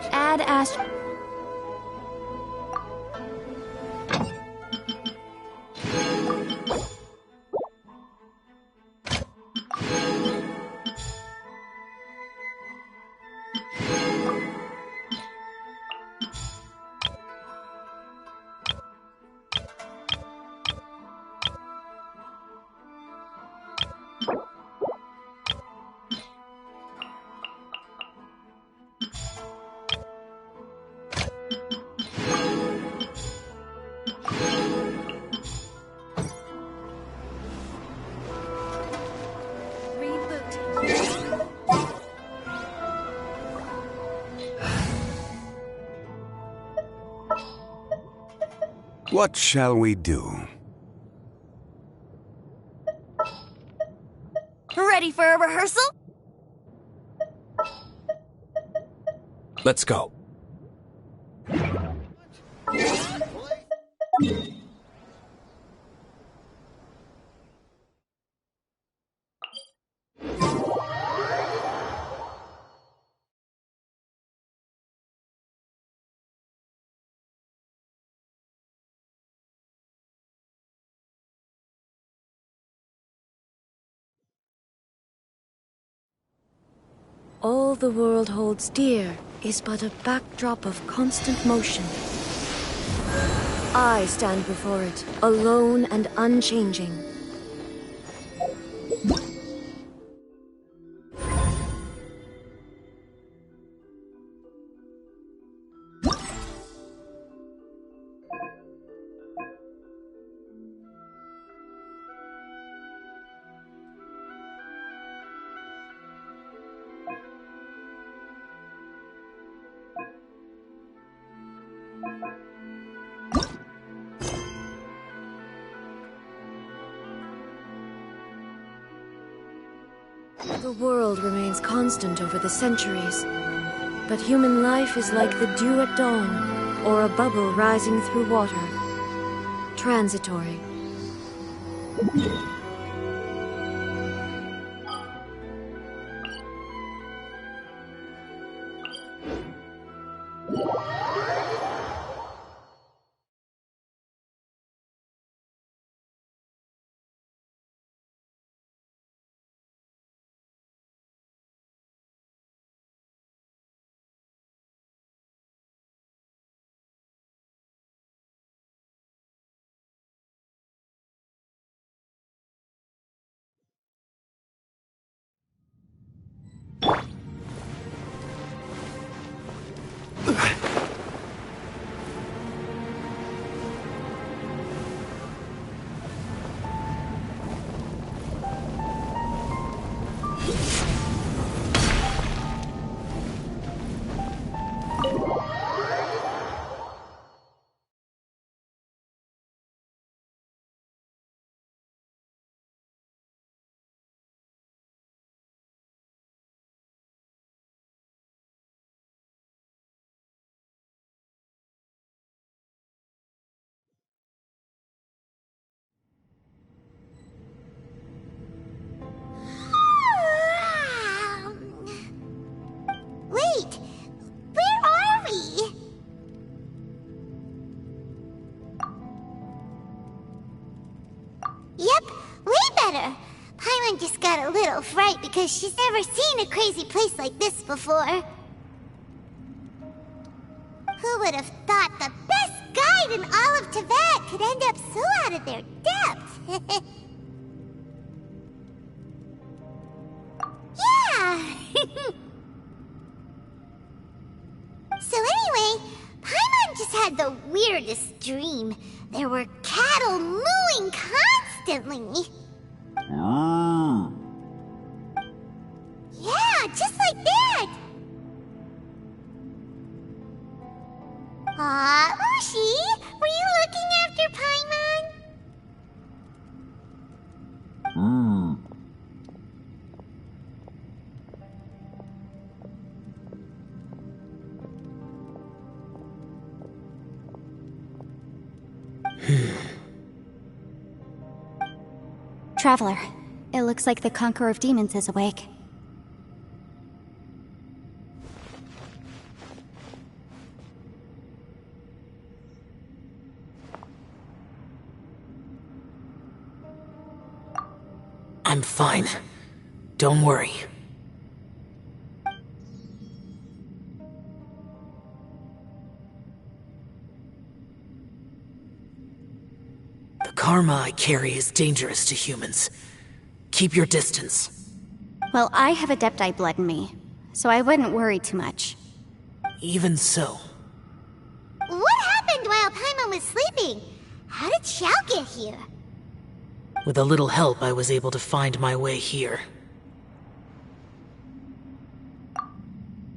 Add Ast. What shall we do? Ready for a rehearsal? Let's go. All the world holds dear is but a backdrop of constant motion. I stand before it, alone and unchanging. The world remains constant over the centuries, but human life is like the dew at dawn, or a bubble rising through water. Transitory. Wait! Where are we? Yep, way better. Paimon just got a little fright because she's never seen a crazy place like this before. Who would have thought the best guide in all of Tibet could end up so out of their depth? Yeah! So anyway, Paimon just had the weirdest dream. There were cattle mooing constantly. Yeah, just like that! Aw, Ushi, were you looking after Paimon? Traveler, it looks like the Conqueror of Demons is awake. I'm fine. Don't worry. The karma I carry is dangerous to humans. Keep your distance. Well, I have Adepti blood in me, so I wouldn't worry too much. Even so. What happened while Paimon was sleeping? How did Xiao get here? With a little help, I was able to find my way here.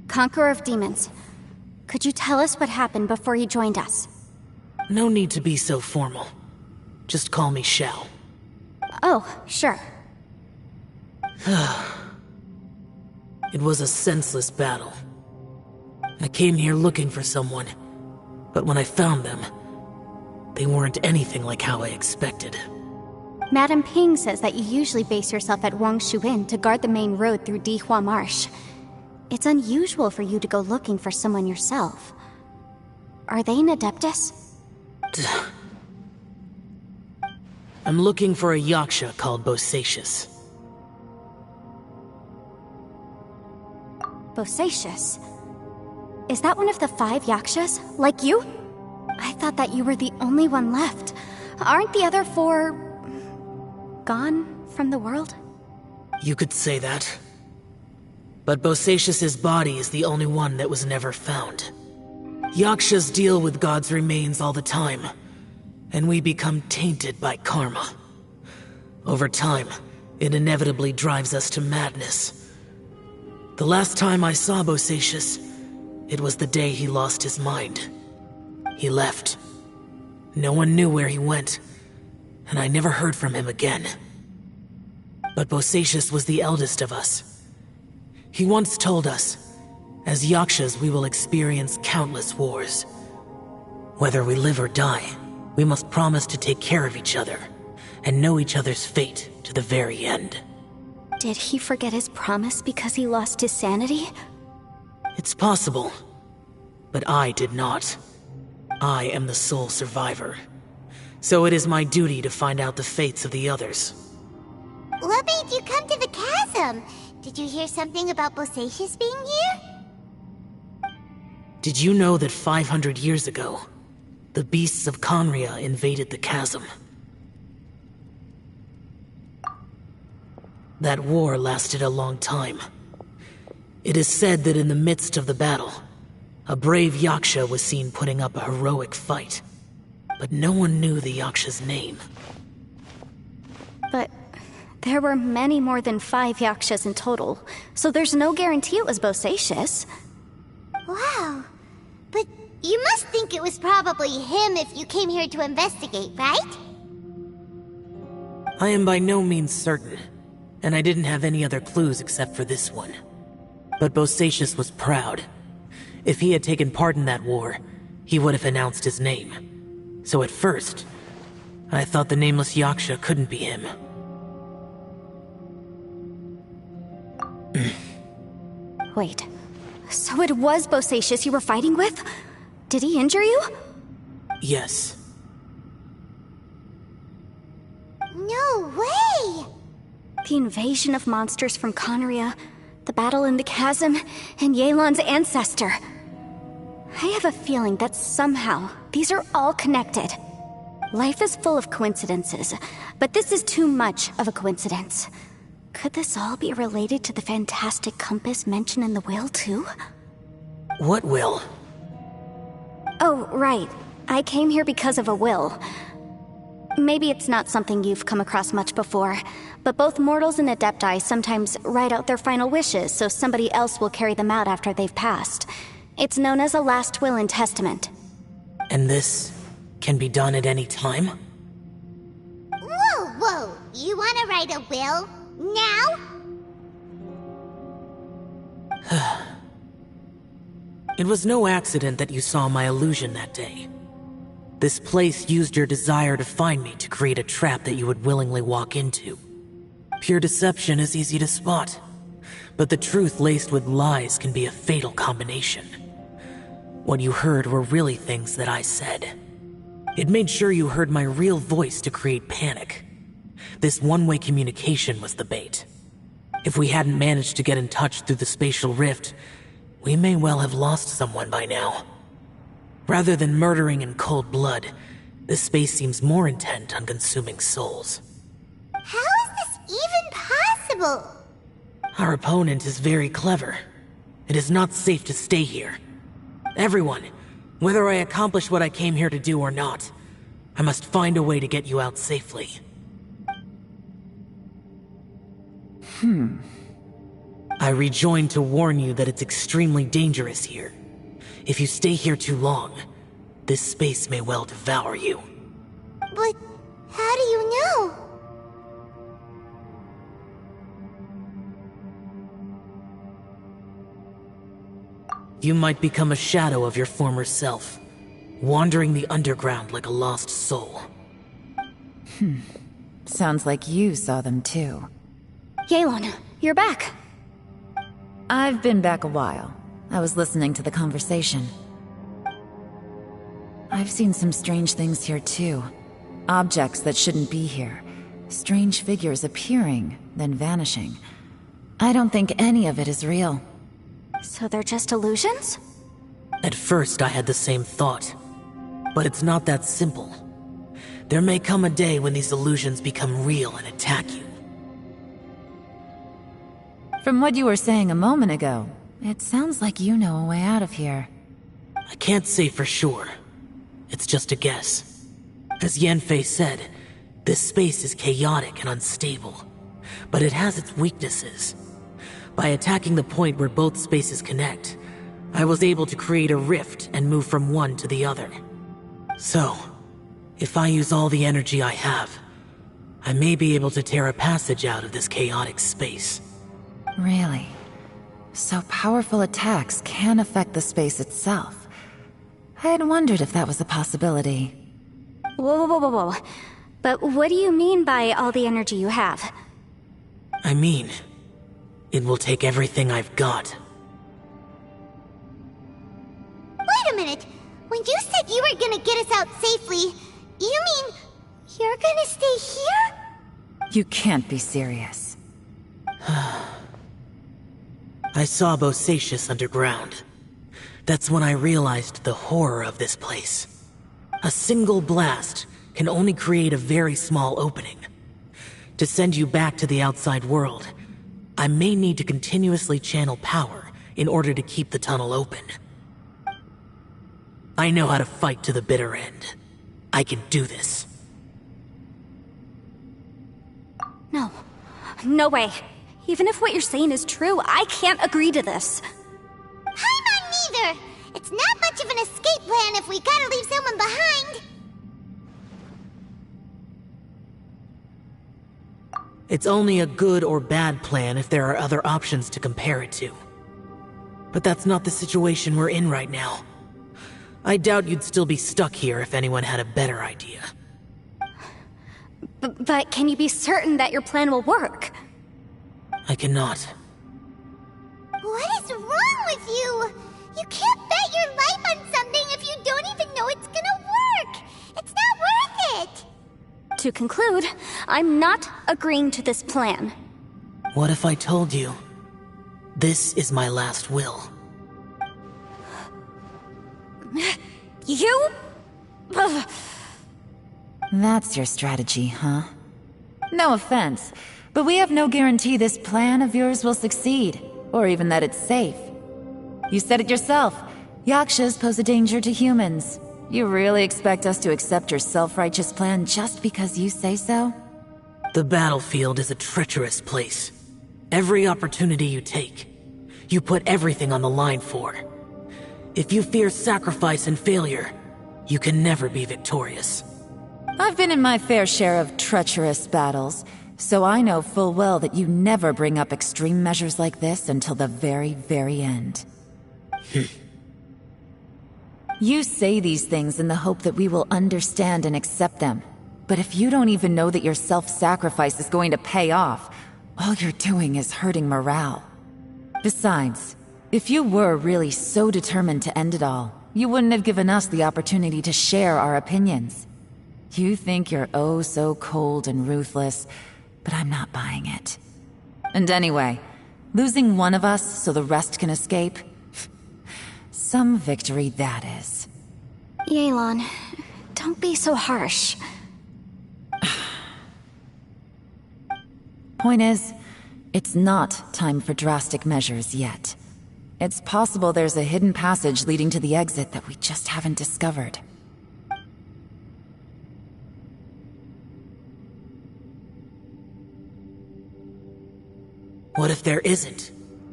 Conqueror of Demons, could you tell us what happened before you joined us? No need to be so formal. Just call me Xiao. Oh, sure. It was a senseless battle. I came here looking for someone, but when I found them, they weren't anything like how I expected. Madame Ping says that you usually base yourself at Wangshu Inn to guard the main road through Dihua Marsh. It's unusual for you to go looking for someone yourself. Are they an Adeptus? I'm looking for a Yaksha called Bosacius. Bosacius? Is that one of the 5 Yakshas, like you? I thought that you were the only one left. Aren't the other 4... gone from the world? You could say that. But Bosacius's body is the only one that was never found. Yakshas deal with God's remains all the time, and we become tainted by karma. Over time, it inevitably drives us to madness. The last time I saw Bosacius, it was the day he lost his mind. He left. No one knew where he went, and I never heard from him again. But Bosacius was the eldest of us. He once told us, as Yakshas we will experience countless wars. Whether we live or die, we must promise to take care of each other, and know each other's fate to the very end. Did he forget his promise because he lost his sanity? It's possible, but I did not. I am the sole survivor. So it is my duty to find out the fates of the others. What made you come to the chasm? Did you hear something about Bosacius being here? Did you know that 500 years ago, the beasts of Conria invaded the chasm? That war lasted a long time. It is said that in the midst of the battle, a brave Yaksha was seen putting up a heroic fight. But no one knew the Yaksha's name. But there were many more than 5 Yakshas in total, so there's no guarantee it was Bosacius. Wow. But you must think it was probably him if you came here to investigate, right? I am by no means certain, and I didn't have any other clues except for this one. But Bosacius was proud. If he had taken part in that war, he would have announced his name. So at first, I thought the nameless Yaksha couldn't be him. Wait, so it was Bosacius you were fighting with? Did he injure you? Yes. No way! The invasion of monsters from Conria, the battle in the chasm, and Yelan's ancestor. I have a feeling that somehow these are all connected. Life is full of coincidences, but this is too much of a coincidence. Could this all be related to the fantastic compass mentioned in the will, too? What will? Oh, right. I came here because of a will. Maybe it's not something you've come across much before, but both mortals and adepti sometimes write out their final wishes so somebody else will carry them out after they've passed. It's known as a last will and testament. And this can be done at any time? Whoa, whoa! You wanna write a will? Now? It was no accident that you saw my illusion that day. This place used your desire to find me to create a trap that you would willingly walk into. Pure deception is easy to spot, but the truth laced with lies can be a fatal combination. What you heard were really things that I said. It made sure you heard my real voice to create panic. This one-way communication was the bait. If we hadn't managed to get in touch through the spatial rift, we may well have lost someone by now. Rather than murdering in cold blood, this space seems more intent on consuming souls. How is this even possible? Our opponent is very clever. It is not safe to stay here. Everyone, whether I accomplish what I came here to do or not, I must find a way to get you out safely. I rejoined to warn you that it's extremely dangerous here. If you stay here too long, this space may well devour you. But how do you know? You might become a shadow of your former self, wandering the underground like a lost soul. Sounds like you saw them too. Yelan, you're back. I've been back a while. I was listening to the conversation. I've seen some strange things here too. Objects that shouldn't be here. Strange figures appearing, then vanishing. I don't think any of it is real. So they're just illusions? At first I had the same thought, but it's not that simple. There may come a day when these illusions become real and attack you. From what you were saying a moment ago, it sounds like you know a way out of here. I can't say for sure. It's just a guess. As Yanfei said, this space is chaotic and unstable, but it has its weaknesses. By attacking the point where both spaces connect, I was able to create a rift and move from one to the other. So, if I use all the energy I have, I may be able to tear a passage out of this chaotic space. Really? So powerful attacks can affect the space itself. I had wondered if that was a possibility. Whoa, whoa, whoa, whoa. But what do you mean by all the energy you have? I mean, it will take everything I've got. Wait a minute! When you said you were gonna get us out safely, you mean you're gonna stay here? You can't be serious. I saw Bosacius underground. That's when I realized the horror of this place. A single blast can only create a very small opening. To send you back to the outside world, I may need to continuously channel power in order to keep the tunnel open. I know how to fight to the bitter end. I can do this. No. No way. Even if what you're saying is true, I can't agree to this. I'm not neither! It's not much of an escape plan if we gotta leave someone behind! It's only a good or bad plan if there are other options to compare it to. But that's not the situation we're in right now. I doubt you'd still be stuck here if anyone had a better idea. But can you be certain that your plan will work? I cannot. What is wrong with you? You can't bet your life on something if you don't even know it's gonna work! It's not worth it! To conclude, I'm not agreeing to this plan. What if I told you, this is my last will? You? Ugh. That's your strategy, huh? No offense, but we have no guarantee this plan of yours will succeed, or even that it's safe. You said it yourself. Yakshas pose a danger to humans. You really expect us to accept your self-righteous plan just because you say so? The battlefield is a treacherous place. Every opportunity you take, you put everything on the line for. If you fear sacrifice and failure, you can never be victorious. I've been in my fair share of treacherous battles, so I know full well that you never bring up extreme measures like this until the very, very end. You say these things in the hope that we will understand and accept them. But if you don't even know that your self-sacrifice is going to pay off, all you're doing is hurting morale. Besides, if you were really so determined to end it all, you wouldn't have given us the opportunity to share our opinions. You think you're oh so cold and ruthless, but I'm not buying it. And anyway, losing one of us so the rest can escape? Some victory that is. Yelan, don't be so harsh. Point is, it's not time for drastic measures yet. It's possible there's a hidden passage leading to the exit that we just haven't discovered. What if there isn't?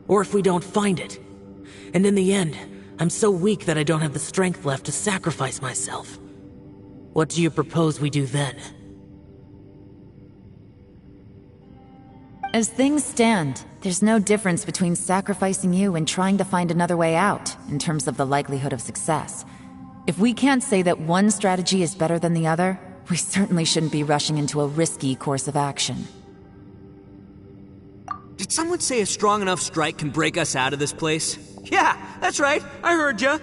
Or if we don't find it? And in the end, I'm so weak that I don't have the strength left to sacrifice myself. What do you propose we do then? As things stand, there's no difference between sacrificing you and trying to find another way out, in terms of the likelihood of success. If we can't say that one strategy is better than the other, we certainly shouldn't be rushing into a risky course of action. Did someone say a strong enough strike can break us out of this place? Yeah, that's right, I heard ya.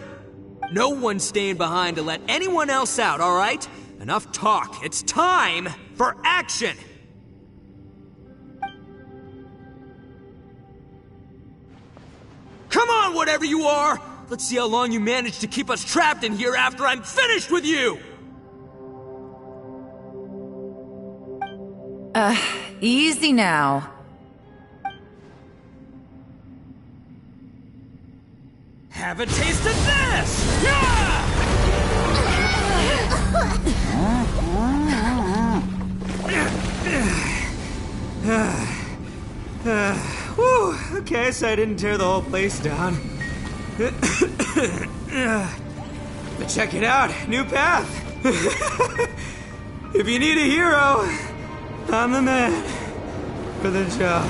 No one's staying behind to let anyone else out, alright? Enough talk, it's time for action! Come on, whatever you are! Let's see how long you manage to keep us trapped in here after I'm finished with you! Easy now. Have a taste of this! Yeah! Whew, okay, so I didn't tear the whole place down. But check it out, new path. If you need a hero, I'm the man for the job.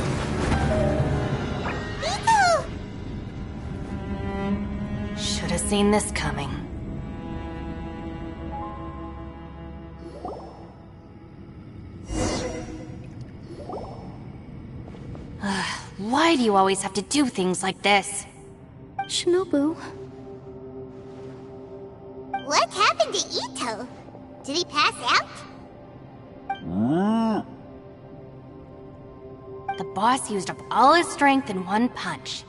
Should have seen this coming. Why do you always have to do things like this? Shinobu. What happened to Ito? Did he pass out? The boss used up all his strength in one punch.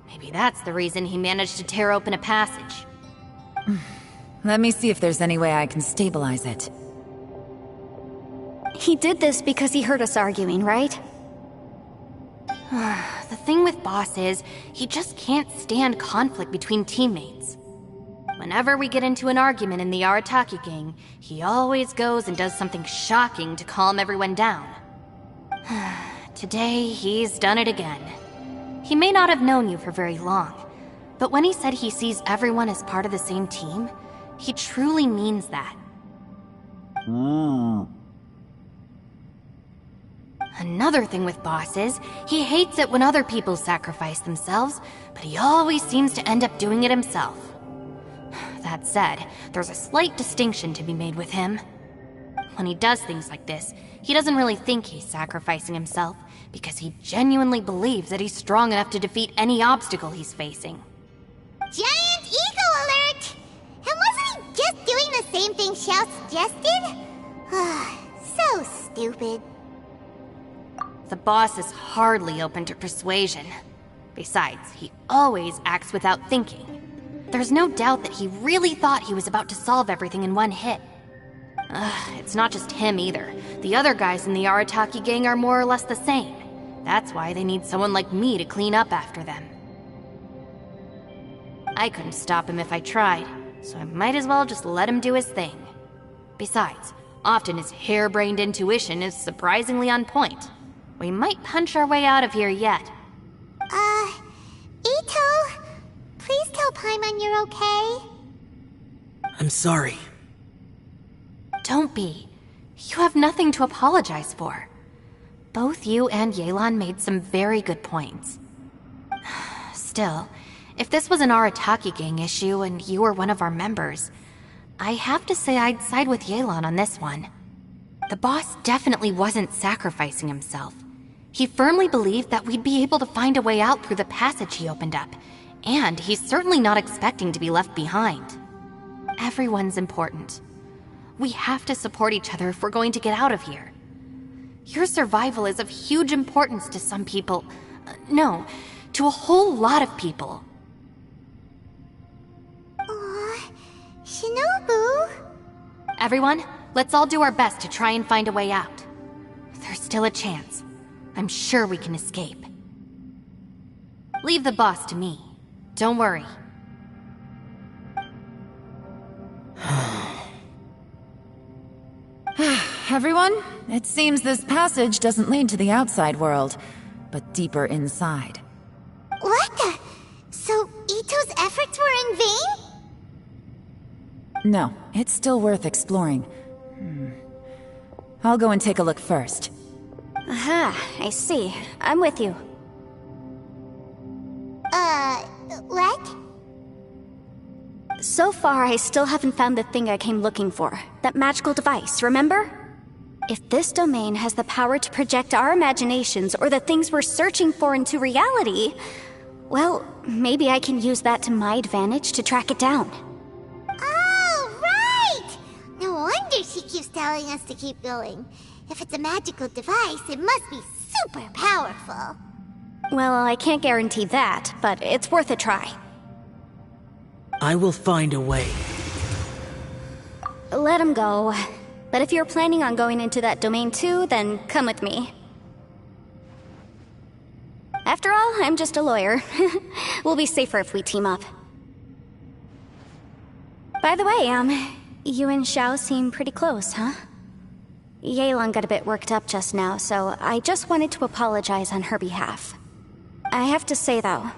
Maybe that's the reason he managed to tear open a passage. Let me see if there's any way I can stabilize it. He did this because he heard us arguing, right? The thing with Boss is, he just can't stand conflict between teammates. Whenever we get into an argument in the Arataki gang, he always goes and does something shocking to calm everyone down. Today, he's done it again. He may not have known you for very long, but when he said he sees everyone as part of the same team, he truly means that. Another thing with Boss is, he hates it when other people sacrifice themselves, but he always seems to end up doing it himself. That said, there's a slight distinction to be made with him. When he does things like this, he doesn't really think he's sacrificing himself, because he genuinely believes that he's strong enough to defeat any obstacle he's facing. Giant ego alert! And wasn't he just doing the same thing Xiao suggested? So stupid. The boss is hardly open to persuasion. Besides, he always acts without thinking. There's no doubt that he really thought he was about to solve everything in one hit. It's not just him either. The other guys in the Arataki gang are more or less the same. That's why they need someone like me to clean up after them. I couldn't stop him if I tried. so I might as well just let him do his thing. Besides, often his harebrained intuition is surprisingly on point. We might punch our way out of here yet. Ito, please tell Paimon you're okay. I'm sorry. Don't be. You have nothing to apologize for. Both you and Yelan made some very good points. Still, if this was an Arataki gang issue and you were one of our members, I have to say I'd side with Yelan on this one. The boss definitely wasn't sacrificing himself. He firmly believed that we'd be able to find a way out through the passage he opened up, and he's certainly not expecting to be left behind. Everyone's important. We have to support each other if we're going to get out of here. Your survival is of huge importance to some people. No, to a whole lot of people. Aw, Shinobu. Everyone, let's all do our best to try and find a way out. There's still a chance. I'm sure we can escape. Leave the boss to me. Don't worry. Everyone, it seems this passage doesn't lead to the outside world, but deeper inside. What the? So Ito's efforts were in vain? No, it's still worth exploring. I'll go and take a look first. Aha, I see. I'm with you. What? So far, I still haven't found the thing I came looking for. That magical device, remember? If this domain has the power to project our imaginations or the things we're searching for into reality, well, maybe I can use that to my advantage to track it down. Oh, right! No wonder she keeps telling us to keep going. If it's a magical device, it must be super powerful. Well, I can't guarantee that, but it's worth a try. I will find a way. Let him go. But if you're planning on going into that domain too, then come with me. After all, I'm just a lawyer. We'll be safer if we team up. By the way, you and Xiao seem pretty close, huh? Yelan got a bit worked up just now, so I just wanted to apologize on her behalf. I have to say, though,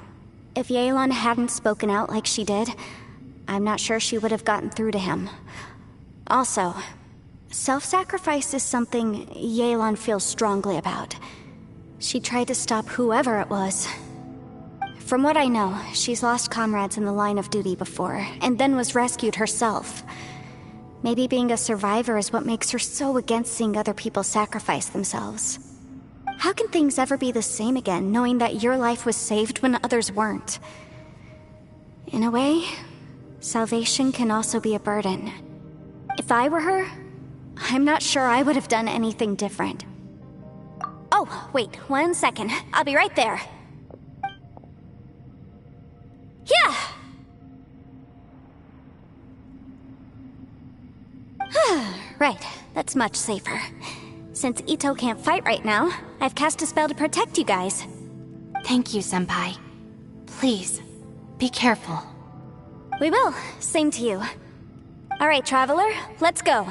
if Yelan hadn't spoken out like she did, I'm not sure she would have gotten through to him. Also, self-sacrifice is something Yelan feels strongly about. She tried to stop whoever it was. From what I know, she's lost comrades in the line of duty before, and then was rescued herself. Maybe being a survivor is what makes her so against seeing other people sacrifice themselves. How can things ever be the same again, knowing that your life was saved when others weren't? In a way, salvation can also be a burden. If I were her, I'm not sure I would have done anything different. Oh, wait, 1 second. I'll be right there. Yeah! Right, that's much safer. Since Ito can't fight right now, I've cast a spell to protect you guys. Thank you, Senpai. Please, be careful. We will. Same to you. All right, Traveler, let's go.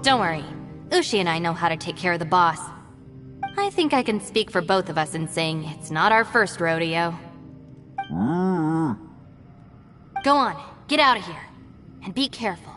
Don't worry. Ushi and I know how to take care of the boss. I think I can speak for both of us in saying it's not our first rodeo. Go on, get out of here. And be careful.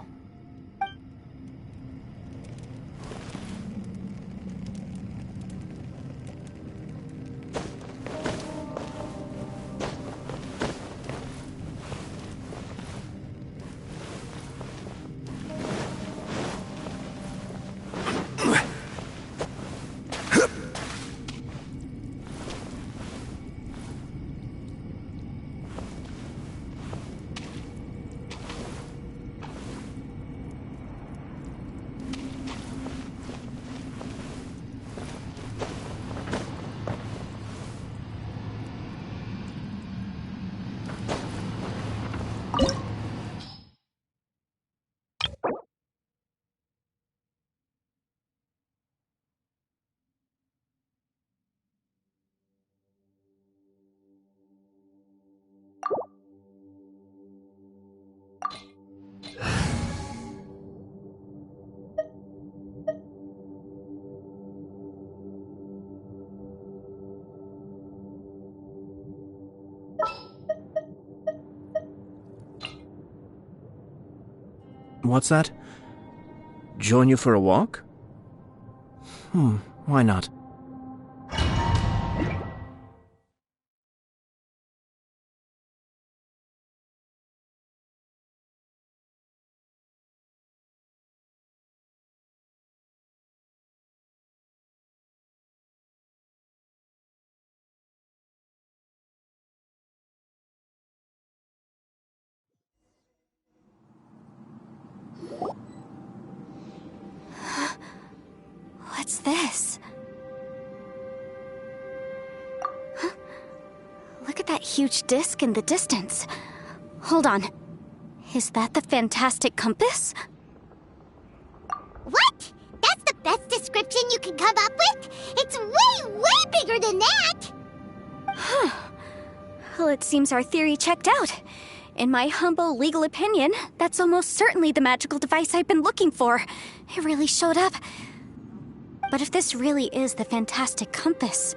What's that? Join you for a walk? Why not? What's this? Huh? Look at that huge disc in the distance. Hold on. Is that the fantastic compass? What? That's the best description you can come up with? It's way, way bigger than that! Huh. Well, it seems our theory checked out. In my humble legal opinion, that's almost certainly the magical device I've been looking for. It really showed up. But if this really is the fantastic compass,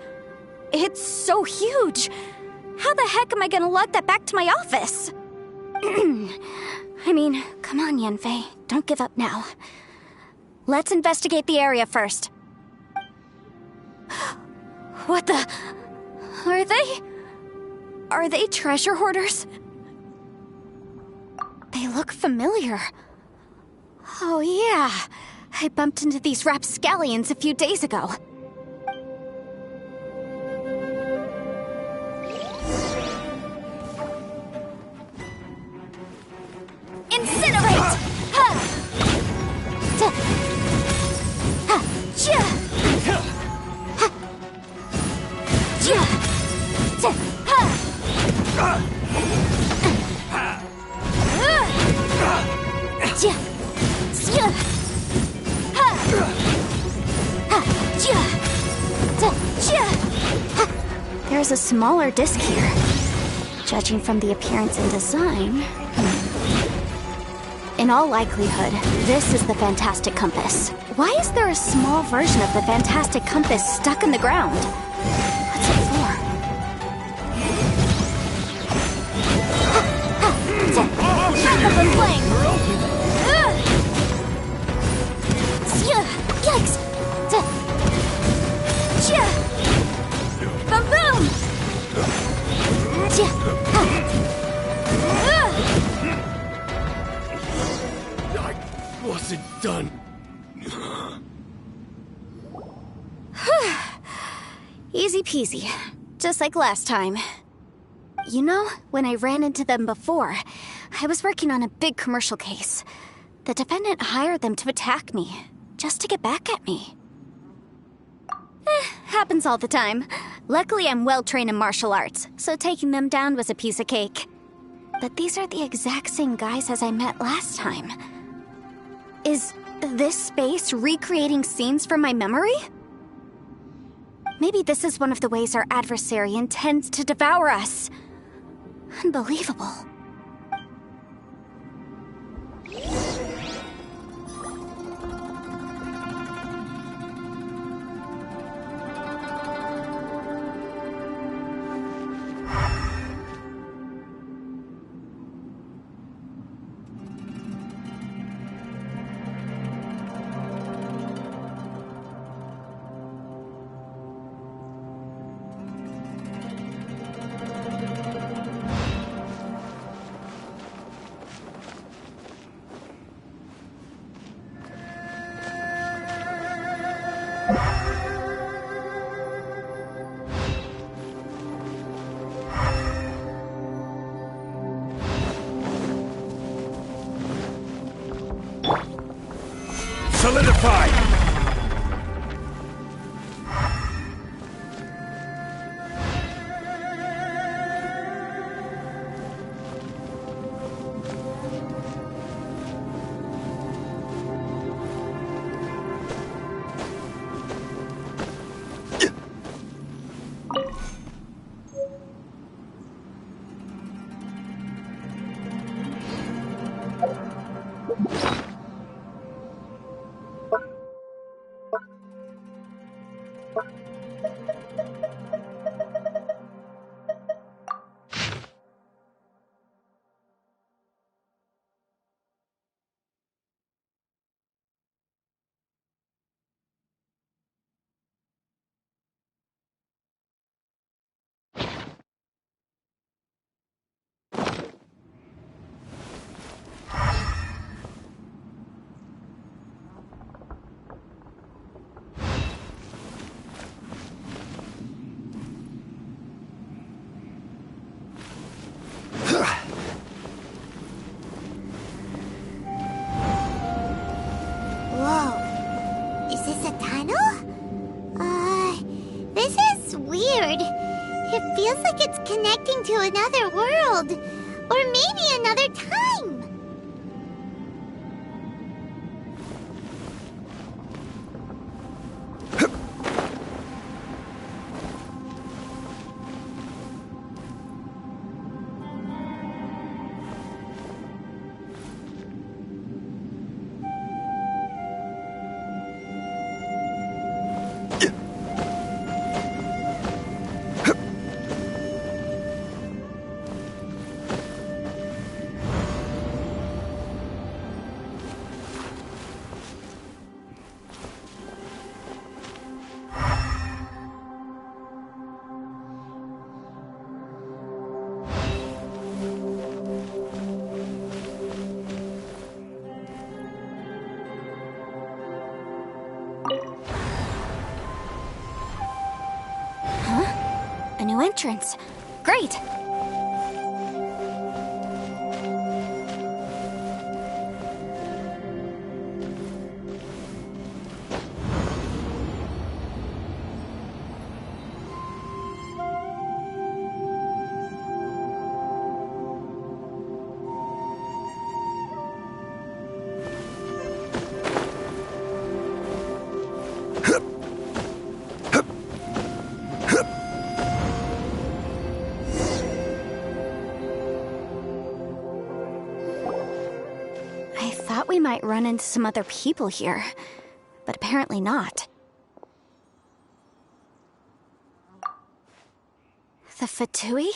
it's so huge! How the heck am I gonna lug that back to my office? I mean, come on, Yanfei. Don't give up now. Let's investigate the area first. What the... Are they treasure hoarders? They look familiar. Oh yeah, I bumped into these rapscallions a few days ago. Incinerate! Ha! Ta! Ha! Chia! Ha! Chia! Ta! Ha! Chia! Chia! Ha! Ha! Chia! Ta! Chia! Ha! There's a smaller disc here. Judging from the appearance and design... In all likelihood, this is the fantastic compass. Why is there a small version of the fantastic compass stuck in the ground? What's it for? Half of them playing! Yikes! Boom boom! Wasn't done. Easy peasy. Just like last time. You know, when I ran into them before, I was working on a big commercial case. The defendant hired them to attack me, just to get back at me. Happens all the time. Luckily, I'm well-trained in martial arts, so taking them down was a piece of cake. But these are the exact same guys as I met last time. Is this space recreating scenes from my memory? Maybe this is one of the ways our adversary intends to devour us. Unbelievable. Solidified! feels like it's connecting to another world. Or maybe another time. A new entrance. Great! We might run into some other people here, but apparently not. The Fatui?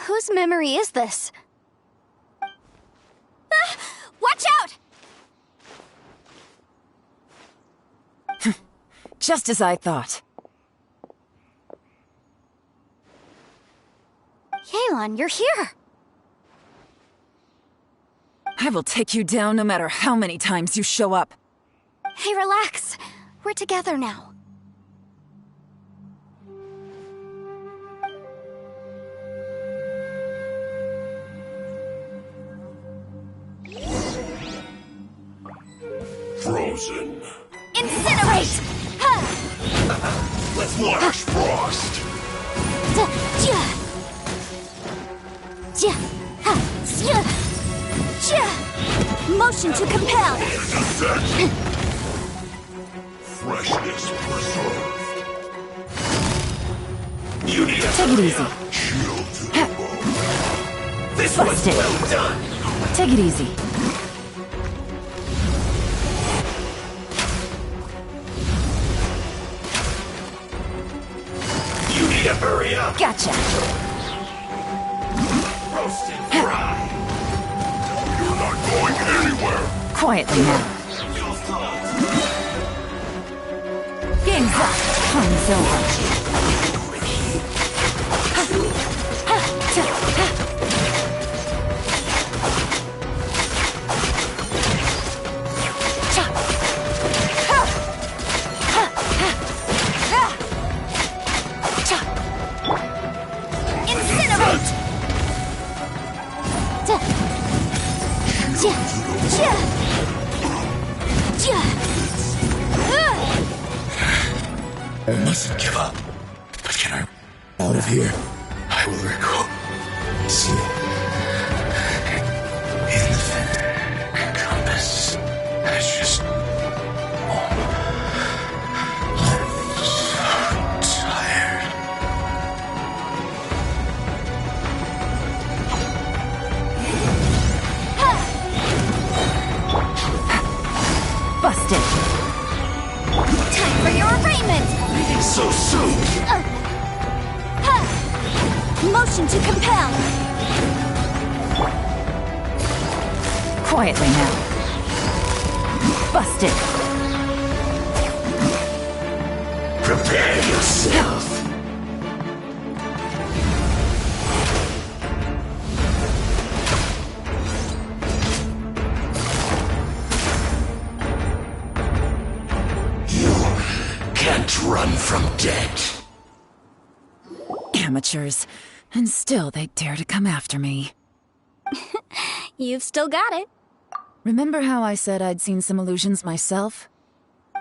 Whose memory is this? Ah! Watch out! Just as I thought. Yelan, you're here! I will take you down no matter how many times you show up. Hey, relax. We're together now. Frozen. Incinerate! Let's watch Frost. Motion to compel! Freshness preserved. You need a Take it easy. shield to the bone. This Bust was it. well done. Take it easy. You need to hurry up. Gotcha. Roast and fry. You're not going anywhere. Quietly now. Your thoughts. Game's up. Time's over. Incinerate! I mustn't give up. But can I out of here? I will recall. See it. In the vent. Compass. It's just. I'm so tired. Busted. Time for your arraignment! Leaving so soon. Motion to compel! Quietly now. Busted. Prepare yourself. You can't run from death. Amateurs. And still they dare to come after me. You've still got it. Remember how I said I'd seen some illusions myself?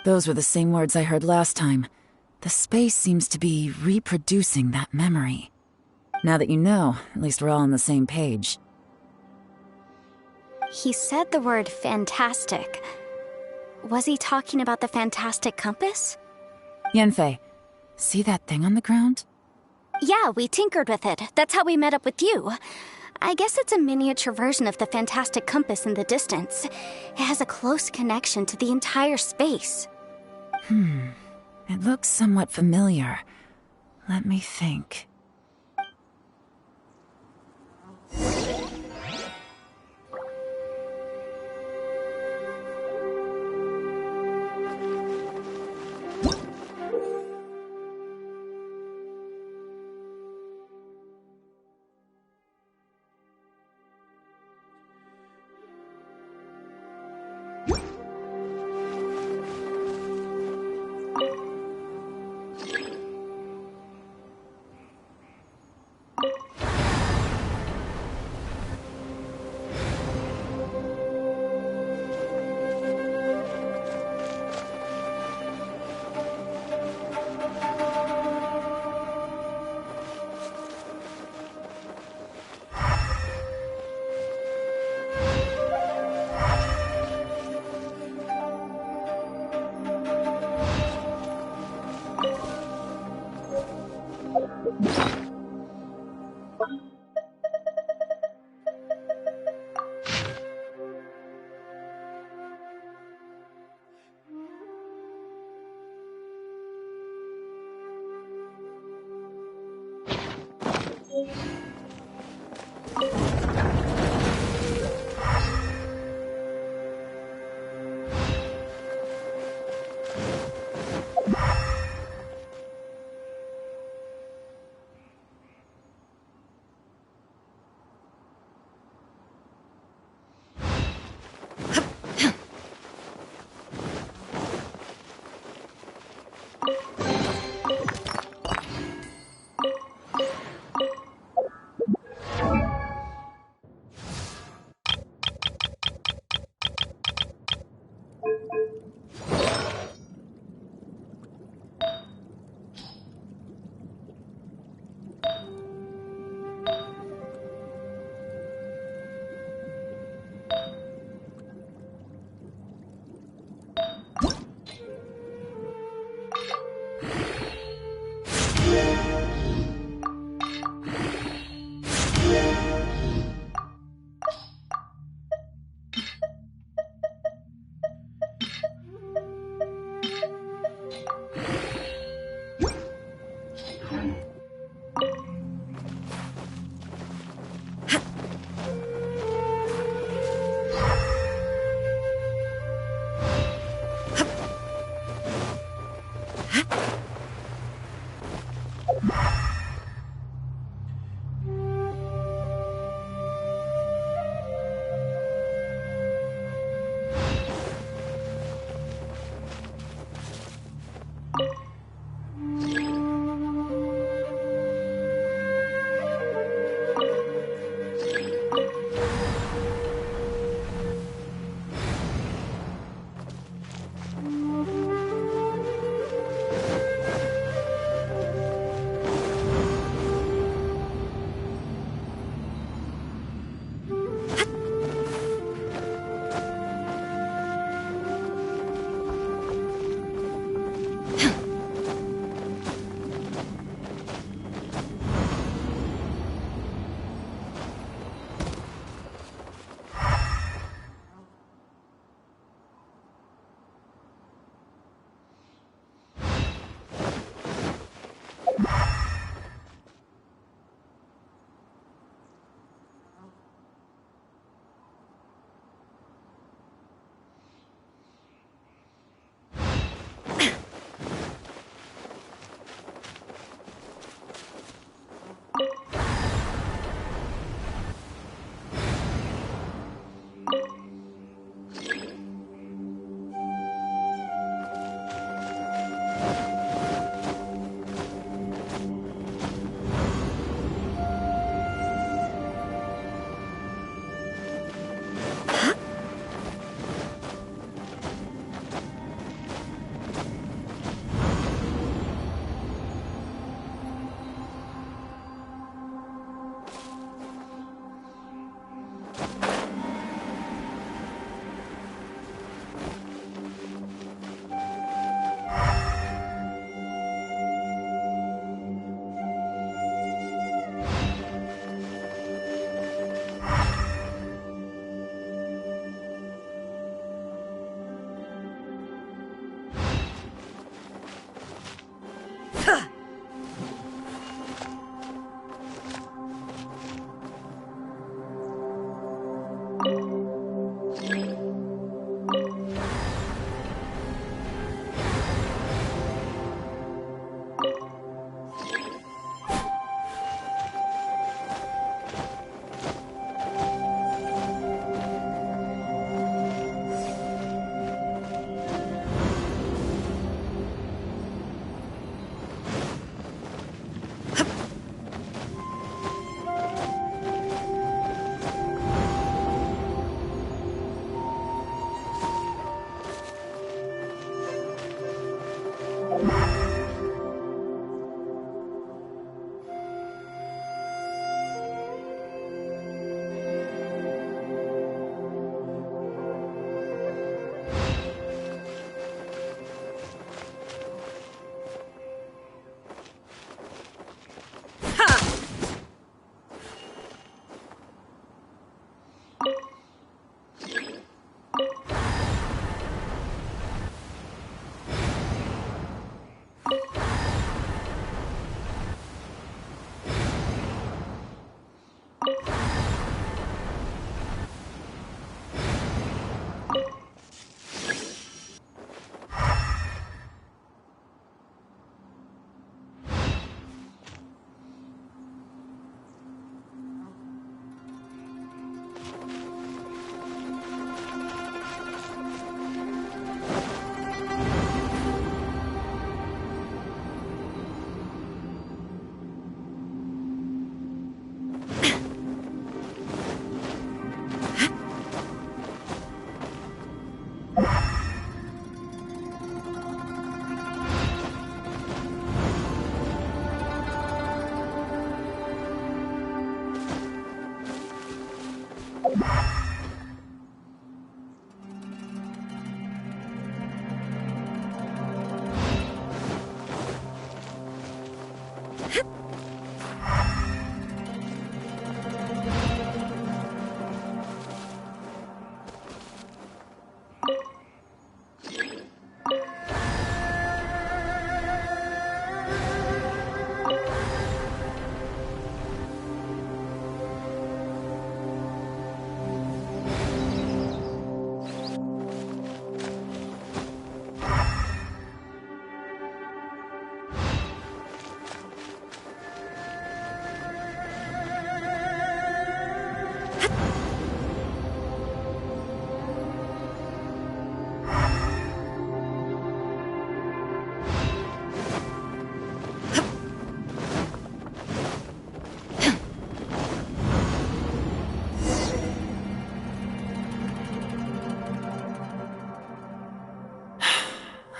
Those were the same words I heard last time. The space seems to be reproducing that memory. Now that you know, at least we're all on the same page. He said the word fantastic. Was he talking about the fantastic compass? Yanfei, see that thing on the ground? Yeah, we tinkered with it. That's how we met up with you. I guess it's a miniature version of the fantastic compass in the distance. It has a close connection to the entire space. It looks somewhat familiar. Let me think.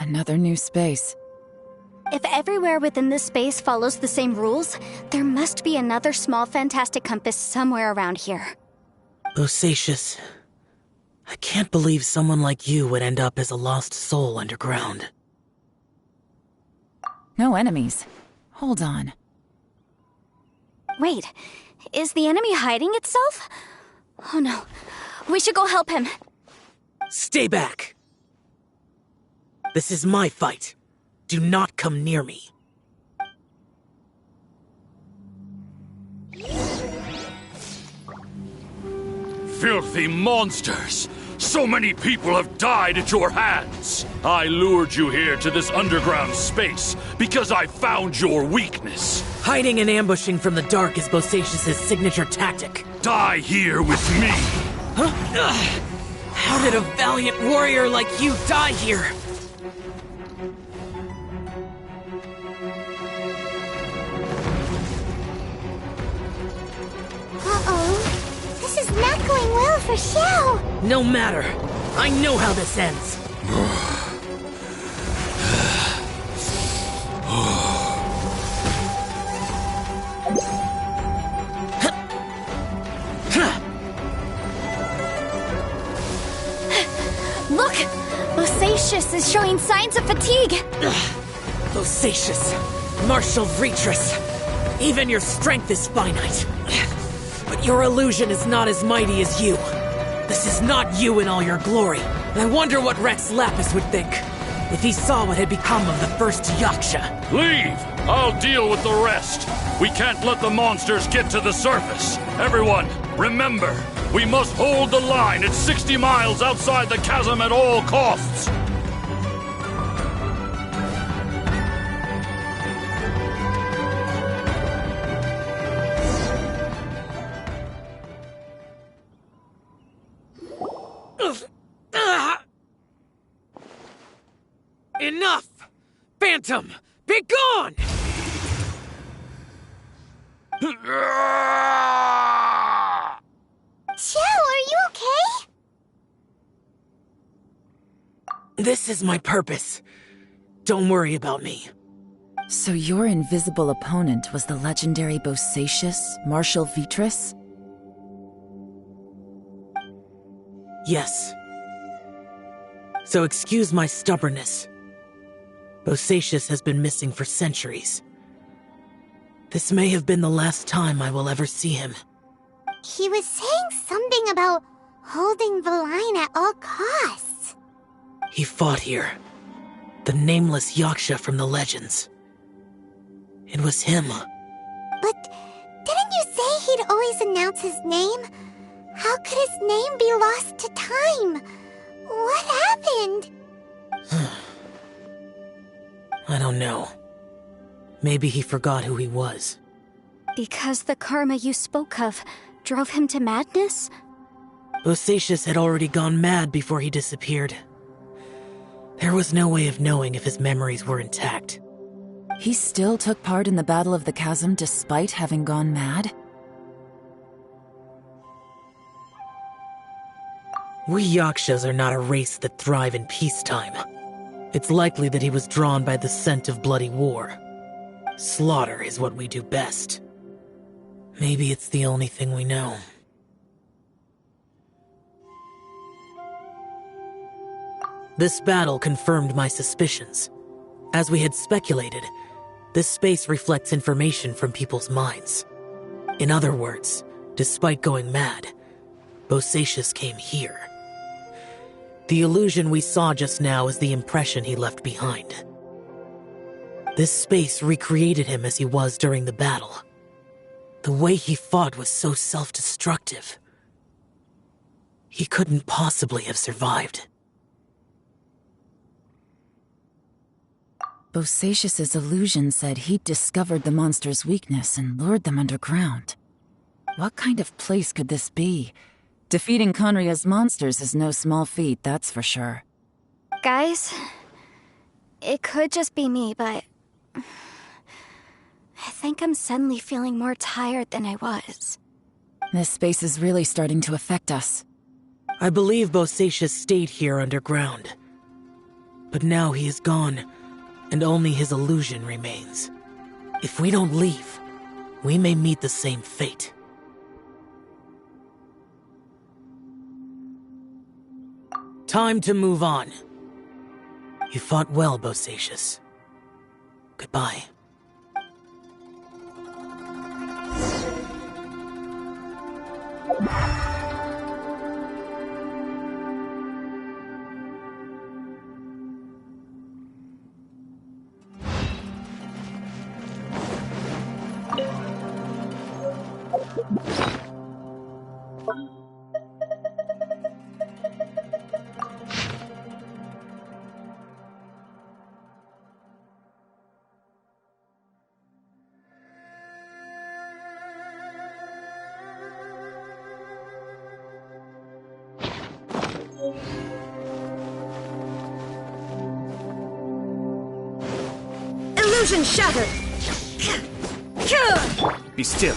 Another new space. If everywhere within this space follows the same rules, there must be another small fantastic compass somewhere around here. Bosacius, I can't believe someone like you would end up as a lost soul underground. No enemies. Hold on. Wait, is the enemy hiding itself? Oh no, we should go help him. Stay back! This is my fight. Do not come near me. Filthy monsters! So many people have died at your hands! I lured you here to this underground space because I found your weakness. Hiding and ambushing from the dark is Bosacius' signature tactic. Die here with me! Huh? Ugh. How did a valiant warrior like you die here? Uh-oh. This is not going well for Xiao. No matter. I know how this ends. Look! Bosacius is showing signs of fatigue. Bosacius, martial Vitris. Even your strength is finite. But your illusion is not as mighty as you. This is not you in all your glory. And I wonder what Rex Lapis would think if he saw what had become of the first Yaksha. Leave! I'll deal with the rest. We can't let the monsters get to the surface. Everyone, remember, we must hold the line at 60 miles outside the chasm at all costs. Enough! Phantom, be gone! Xiao, are you okay? This is my purpose. Don't worry about me. So your invisible opponent was the legendary Bosacius, Martial Vitris? Yes. So excuse my stubbornness. Bosacius has been missing for centuries. This may have been the last time I will ever see him. He was saying something about holding the line at all costs. He fought here. The nameless Yaksha from the legends. It was him. But didn't you say he'd always announce his name? How could his name be lost to time? What happened? I don't know. Maybe he forgot who he was. Because the karma you spoke of drove him to madness? Bosacius had already gone mad before he disappeared. There was no way of knowing if his memories were intact. He still took part in the Battle of the Chasm despite having gone mad? We Yakshas are not a race that thrive in peacetime. It's likely that he was drawn by the scent of bloody war. Slaughter is what we do best. Maybe it's the only thing we know. This battle confirmed my suspicions. As we had speculated, this space reflects information from people's minds. In other words, despite going mad, Bosacius came here. The illusion we saw just now is the impression he left behind. This space recreated him as he was during the battle. The way he fought was so self-destructive. He couldn't possibly have survived. Bosacius's illusion said he'd discovered the monster's weakness and lured them underground. What kind of place could this be? Defeating Conria's monsters is no small feat, that's for sure. Guys, it could just be me, but I think I'm suddenly feeling more tired than I was. This space is really starting to affect us. I believe Bosacius stayed here underground. But now he is gone, and only his illusion remains. If we don't leave, we may meet the same fate. Time to move on. You fought well, Bosacius. Goodbye. Illusion shattered! Be still.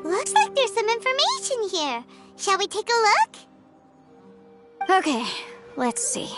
Looks like there's some information here. Shall we take a look? Okay, let's see.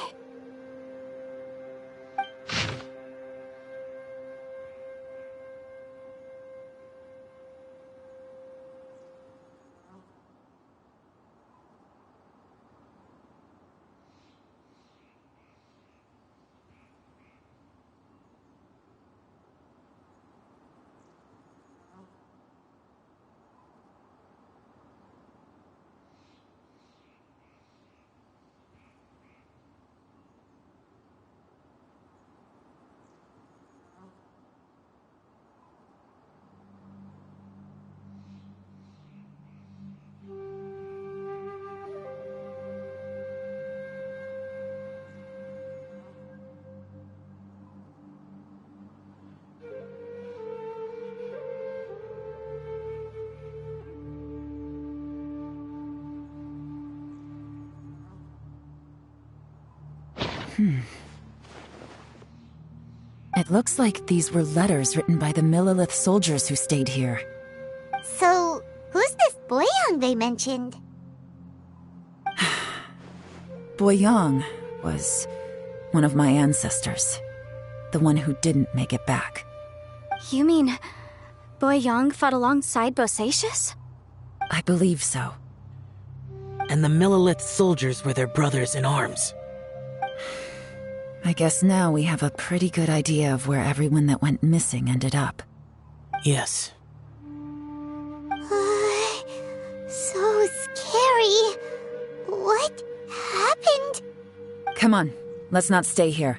It looks like these were letters written by the Millelith soldiers who stayed here. So, who's this Boyang they mentioned? Boyang was one of my ancestors. The one who didn't make it back. You mean Boyang fought alongside Bosacius? I believe so. And the Millelith soldiers were their brothers in arms. I guess now we have a pretty good idea of where everyone that went missing ended up. Yes. So scary. What happened? Come on, let's not stay here.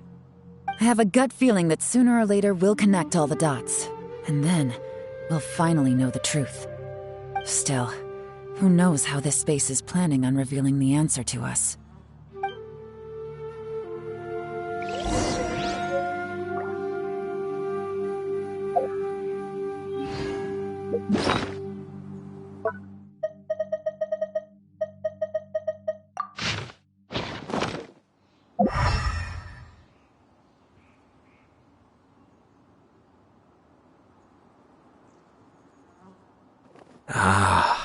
I have a gut feeling that sooner or later we'll connect all the dots. And then, we'll finally know the truth. Still, who knows how this space is planning on revealing the answer to us. Ah.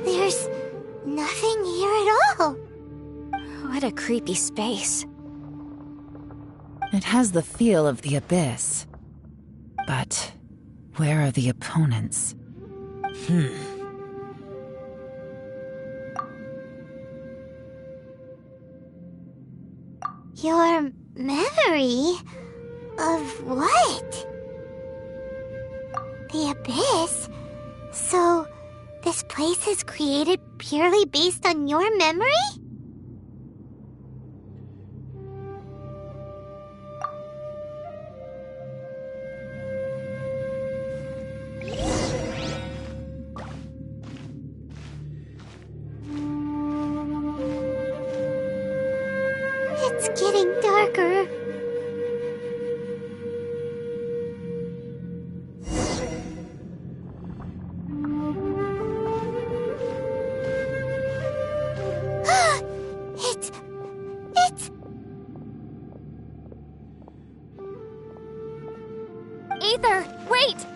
There's nothing here at all. What a creepy space. It has the feel of the abyss. But where are the opponents? Your memory of what? The abyss? So, this place is created purely based on your memory? It's getting darker. It's... Ether, wait!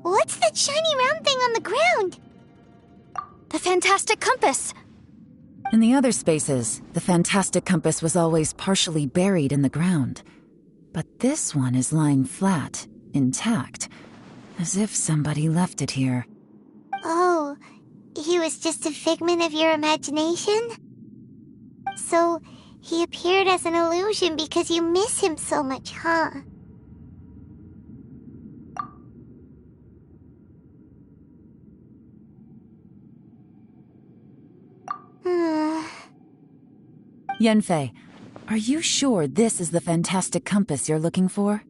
What's that shiny round thing on the ground? The fantastic compass! In the other spaces, the fantastic compass was always partially buried in the ground. But this one is lying flat, intact, as if somebody left it here. Oh, he was just a figment of your imagination? So, he appeared as an illusion because you miss him so much, huh? Yanfei, are you sure this is the fantastic compass you're looking for?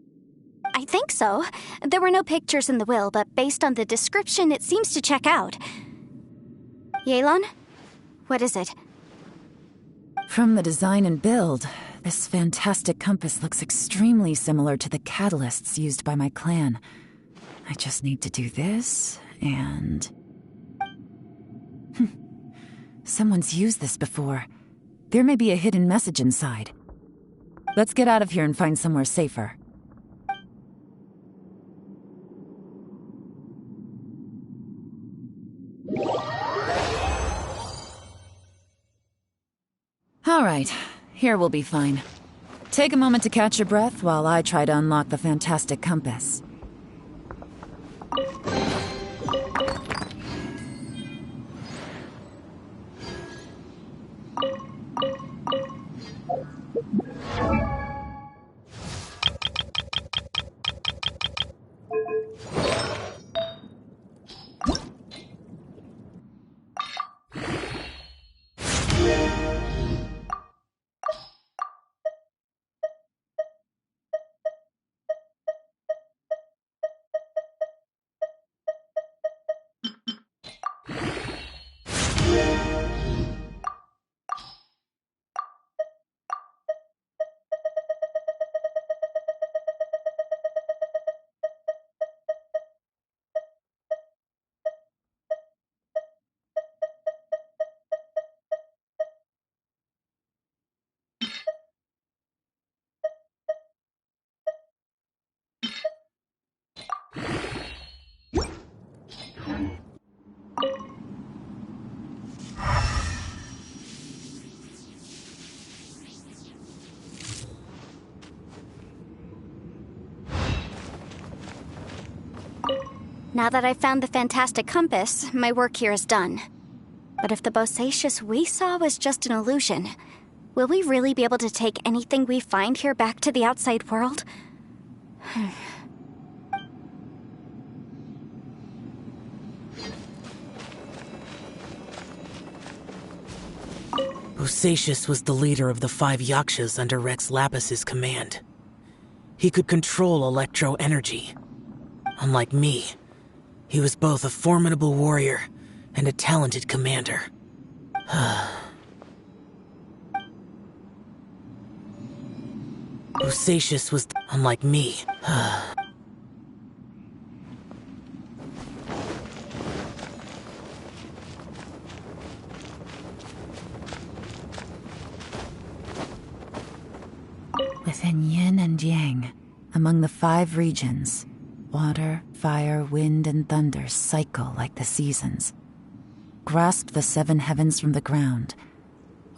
I think so. There were no pictures in the will, but based on the description, it seems to check out. Yelan? What is it? From the design and build, this fantastic compass looks extremely similar to the catalysts used by my clan. I just need to do this, and... Someone's used this before. There may be a hidden message inside. Let's get out of here and find somewhere safer. All right, here we'll be fine. Take a moment to catch your breath while I try to unlock the fantastic compass. Now that I've found the fantastic compass, my work here is done. But if the Bosacius we saw was just an illusion, will we really be able to take anything we find here back to the outside world? Bosacius was the leader of the 5 Yakshas under Rex Lapis's command. He could control electro energy. Unlike me, he was both a formidable warrior and a talented commander. Bosacius was unlike me. Within yin and yang, among the 5 regions, water, fire, wind, and thunder cycle like the seasons. Grasp the 7 heavens from the ground.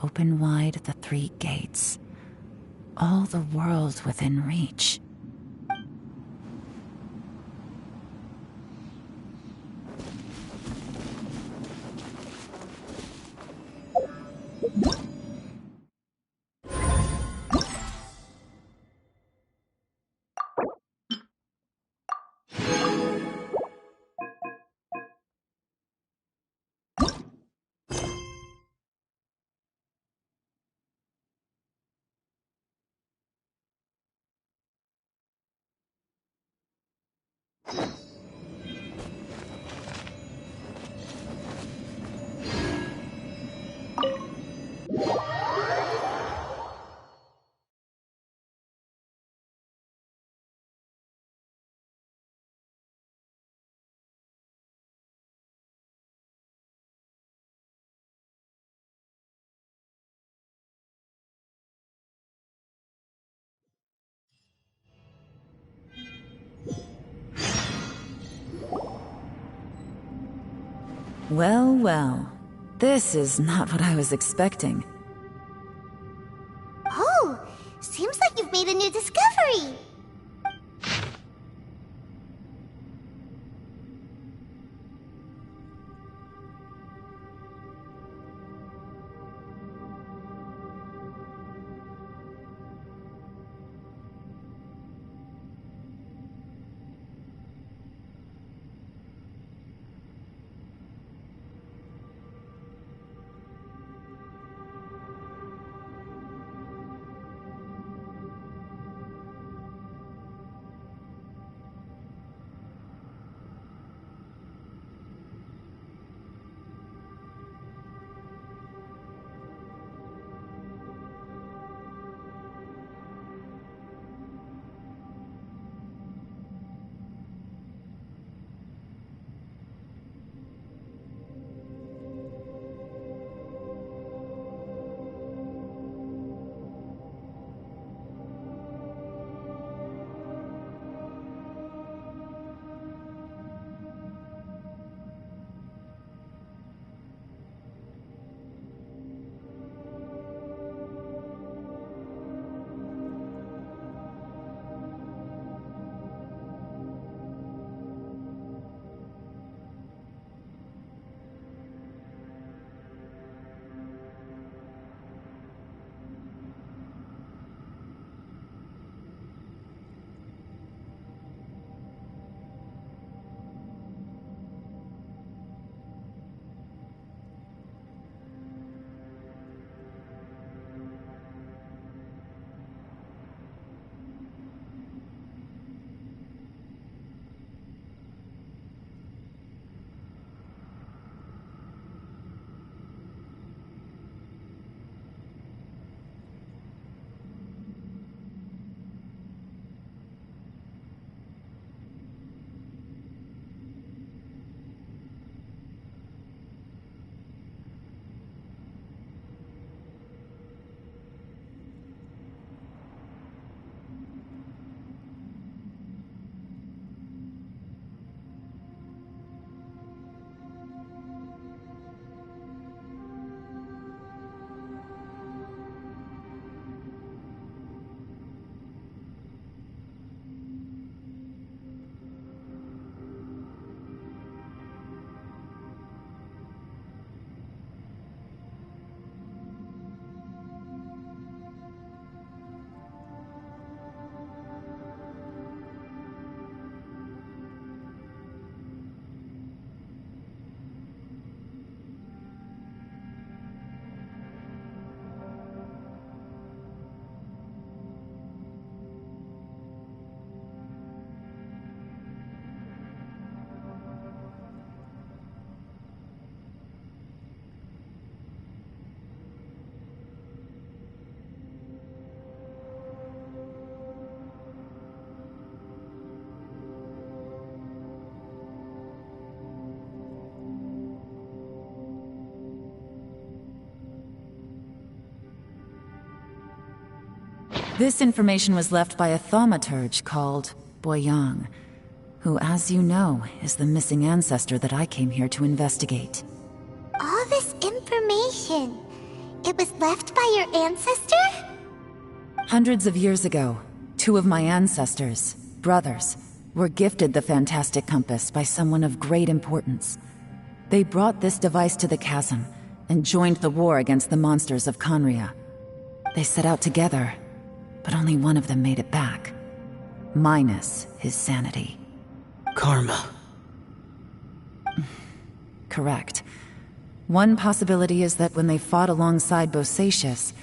Open wide the 3 gates. All the world within reach. Well, well. This is not what I was expecting. Oh, seems like you've made a new discovery. This information was left by a thaumaturge called Boyang, who, as you know, is the missing ancestor that I came here to investigate. All this information, it was left by your ancestor? Hundreds of years ago, two of my ancestors, brothers, were gifted the fantastic compass by someone of great importance. They brought this device to the chasm and joined the war against the monsters of Conria. They set out together, but only one of them made it back. Minus his sanity. Karma. Correct. One possibility is that when they fought alongside Bosacius,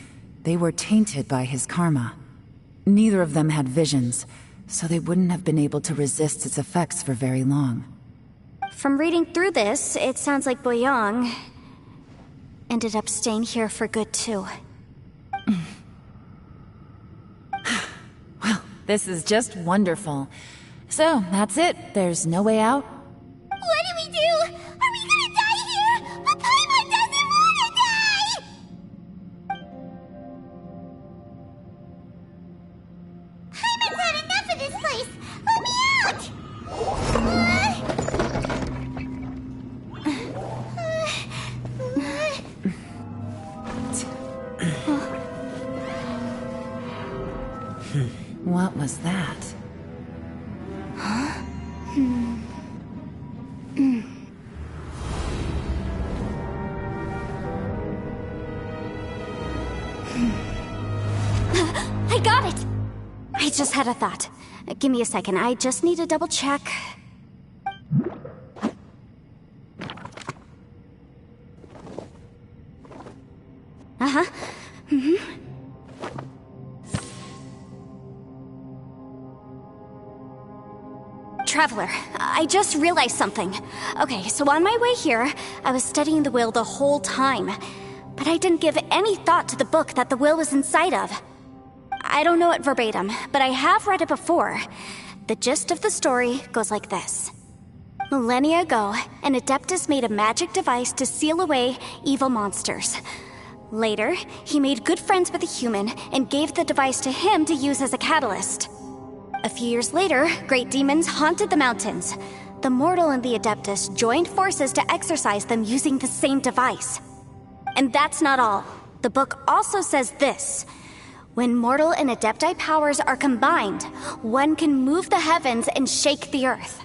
they were tainted by his karma. Neither of them had visions, so they wouldn't have been able to resist its effects for very long. From reading through this, it sounds like Boyang ended up staying here for good too. Well, this is just wonderful. So, that's it. There's no way out? What do we do? Are we gonna die here? But Paimon doesn't wanna die! Paimon's had enough of this place! Let me out! What was that? I got it! I just had a thought. Give me a second, I just need to double check. Uh-huh. Traveler, I just realized something. Okay, so on my way here, I was studying the will the whole time. But I didn't give any thought to the book that the will was inside of. I don't know it verbatim, but I have read it before. The gist of the story goes like this. Millennia ago, an Adeptus made a magic device to seal away evil monsters. Later, he made good friends with a human and gave the device to him to use as a catalyst. A few years later, great demons haunted the mountains. The mortal and the Adeptus joined forces to exorcise them using the same device. And that's not all. The book also says this. When mortal and Adepti powers are combined, one can move the heavens and shake the earth.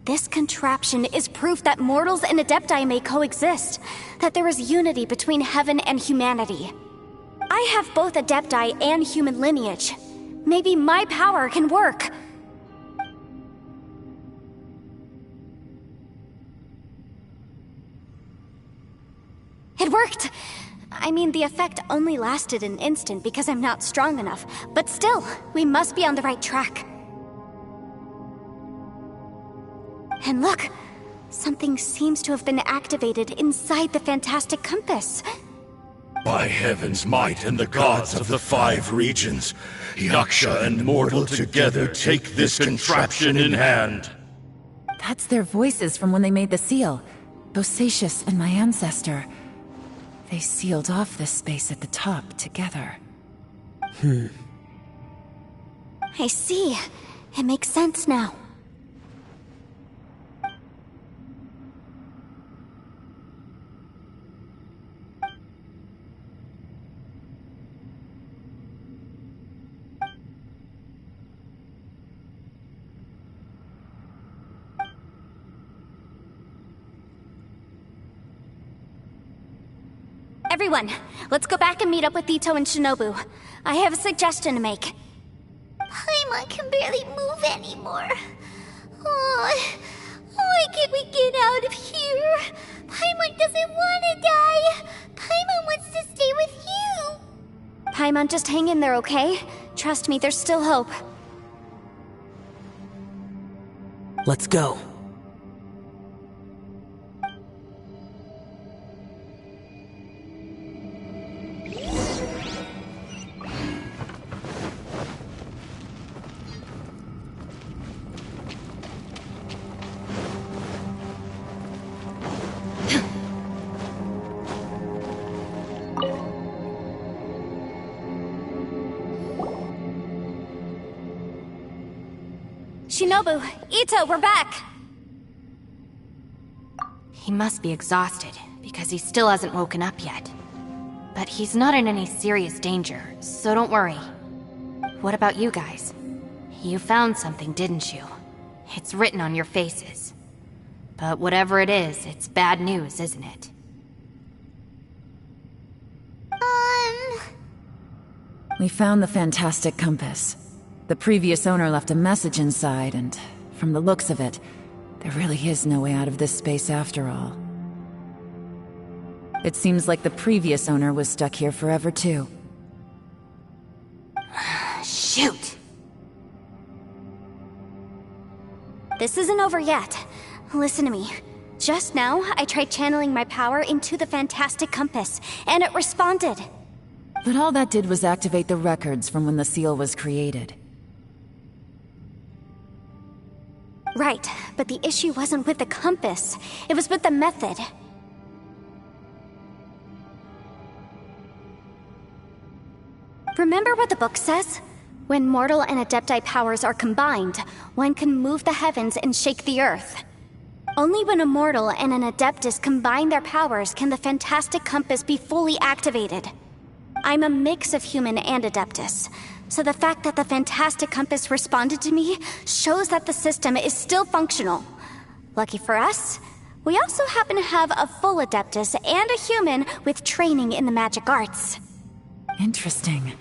This contraption is proof that mortals and Adepti may coexist, that there is unity between heaven and humanity. I have both Adepti and human lineage. Maybe my power can work. It worked! I mean, the effect only lasted an instant because I'm not strong enough, but still, we must be on the right track. And look, something seems to have been activated inside the fantastic compass. By heaven's might and the gods of the 5 regions, Yaksha and mortal together take this contraption in hand. That's their voices from when they made the seal. Bosacius and my ancestor. They sealed off this space at the top together. I see. It makes sense now. Everyone, let's go back and meet up with Ito and Shinobu. I have a suggestion to make. Paimon can barely move anymore. Oh, why can't we get out of here? Paimon doesn't want to die. Paimon wants to stay with you. Paimon, just hang in there, okay? Trust me, there's still hope. Let's go. Shinobu, Ito, we're back! He must be exhausted, because he still hasn't woken up yet. But he's not in any serious danger, so don't worry. What about you guys? You found something, didn't you? It's written on your faces. But whatever it is, it's bad news, isn't it? We found the fantastic compass. The previous owner left a message inside, and from the looks of it, there really is no way out of this space after all. It seems like the previous owner was stuck here forever too. Shoot! This isn't over yet. Listen to me. Just now, I tried channeling my power into the fantastic compass, and it responded. But all that did was activate the records from when the seal was created. Right, but the issue wasn't with the compass. It was with the method. Remember what the book says? When mortal and Adepti powers are combined, one can move the heavens and shake the earth. Only when a mortal and an Adeptus combine their powers can the fantastic compass be fully activated. I'm a mix of human and Adeptus, so the fact that the fantastic compass responded to me shows that the system is still functional. Lucky for us, we also happen to have a full Adeptus and a human with training in the magic arts. Interesting.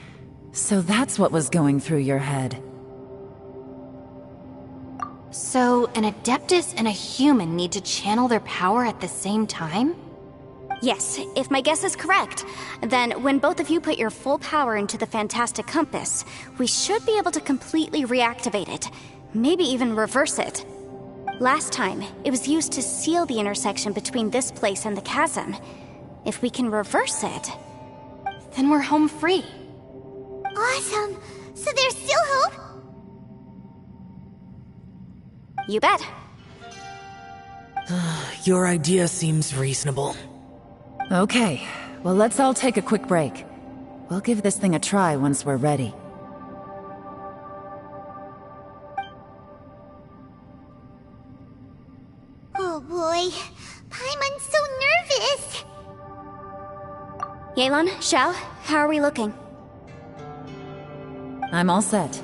So that's what was going through your head. So, an Adeptus and a human need to channel their power at the same time? Yes, if my guess is correct, then when both of you put your full power into the fantastic compass, we should be able to completely reactivate it, maybe even reverse it. Last time, it was used to seal the intersection between this place and the chasm. If we can reverse it, then we're home free. Awesome! So there's still hope? You bet. Your idea seems reasonable. Okay, well let's all take a quick break. We'll give this thing a try once we're ready. Oh boy, Paimon's so nervous! Yelan, Xiao, how are we looking? I'm all set.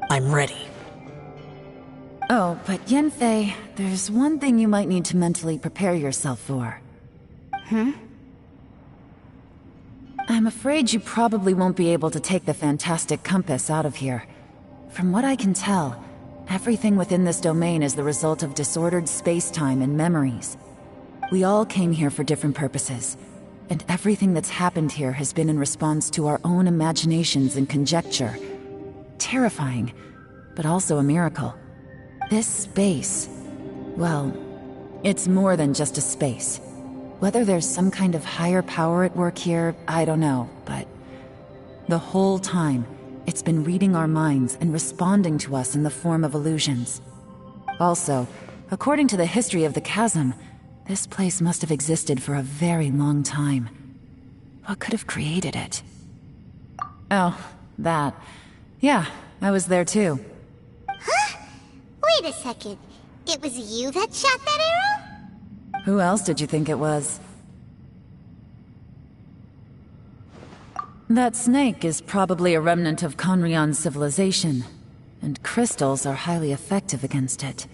I'm ready. Oh, but Yanfei, there's one thing you might need to mentally prepare yourself for. I'm afraid you probably won't be able to take the fantastic compass out of here. From what I can tell, everything within this domain is the result of disordered space-time and memories. We all came here for different purposes, and everything that's happened here has been in response to our own imaginations and conjecture. Terrifying, but also a miracle. This space, well, it's more than just a space. Whether there's some kind of higher power at work here, I don't know, but the whole time, it's been reading our minds and responding to us in the form of illusions. Also, according to the history of the chasm, this place must have existed for a very long time. What could have created it? Oh, that. Yeah, I was there too. Huh? Wait a second. It was you that shot that arrow? Who else did you think it was? That snake is probably a remnant of Conrion's civilization, and crystals are highly effective against it.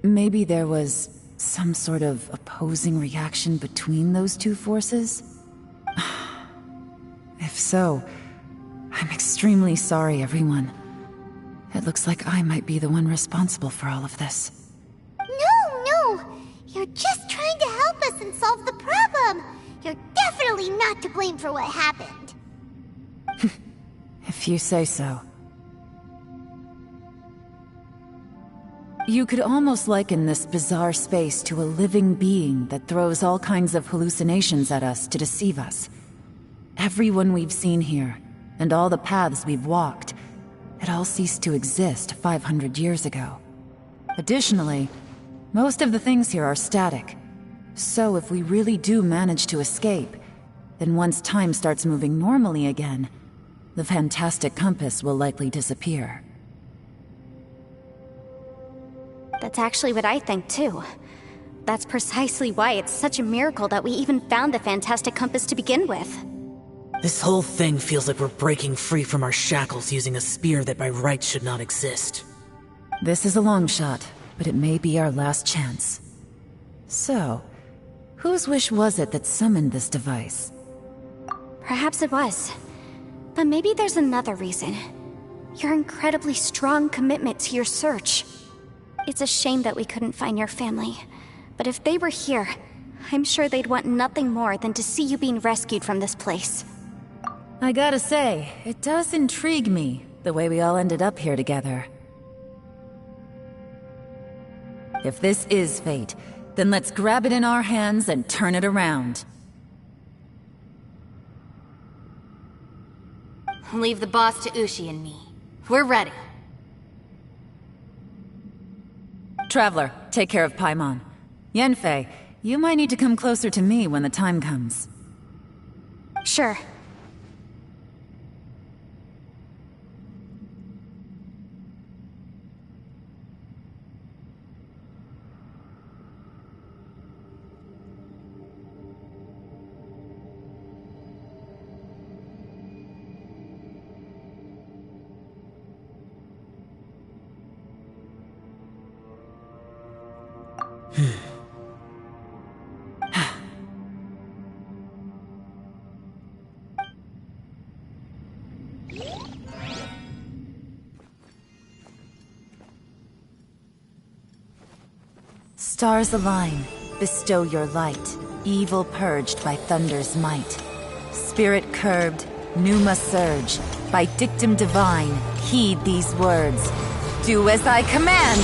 Maybe there was some sort of opposing reaction between those two forces? If so, I'm extremely sorry, everyone. It looks like I might be the one responsible for all of this. No! You're just trying to help us and solve the problem! You're definitely not to blame for what happened. If you say so. You could almost liken this bizarre space to a living being that throws all kinds of hallucinations at us to deceive us. Everyone we've seen here, and all the paths we've walked, it all ceased to exist 500 years ago. Additionally, most of the things here are static. So if we really do manage to escape, then once time starts moving normally again, the fantastic compass will likely disappear. That's actually what I think, too. That's precisely why it's such a miracle that we even found the fantastic compass to begin with. This whole thing feels like we're breaking free from our shackles using a spear that by rights should not exist. This is a long shot, but it may be our last chance. So, whose wish was it that summoned this device? Perhaps it was. But maybe there's another reason. Your incredibly strong commitment to your search. It's a shame that we couldn't find your family. But if they were here, I'm sure they'd want nothing more than to see you being rescued from this place. I gotta say, it does intrigue me, the way we all ended up here together. If this is fate, then let's grab it in our hands and turn it around. Leave the boss to Ushi and me. We're ready. Traveler, take care of Paimon. Yanfei, you might need to come closer to me when the time comes. Sure. Stars align, bestow your light, evil purged by thunder's might. Spirit curbed, pneuma surge, by dictum divine, heed these words. Do as I command!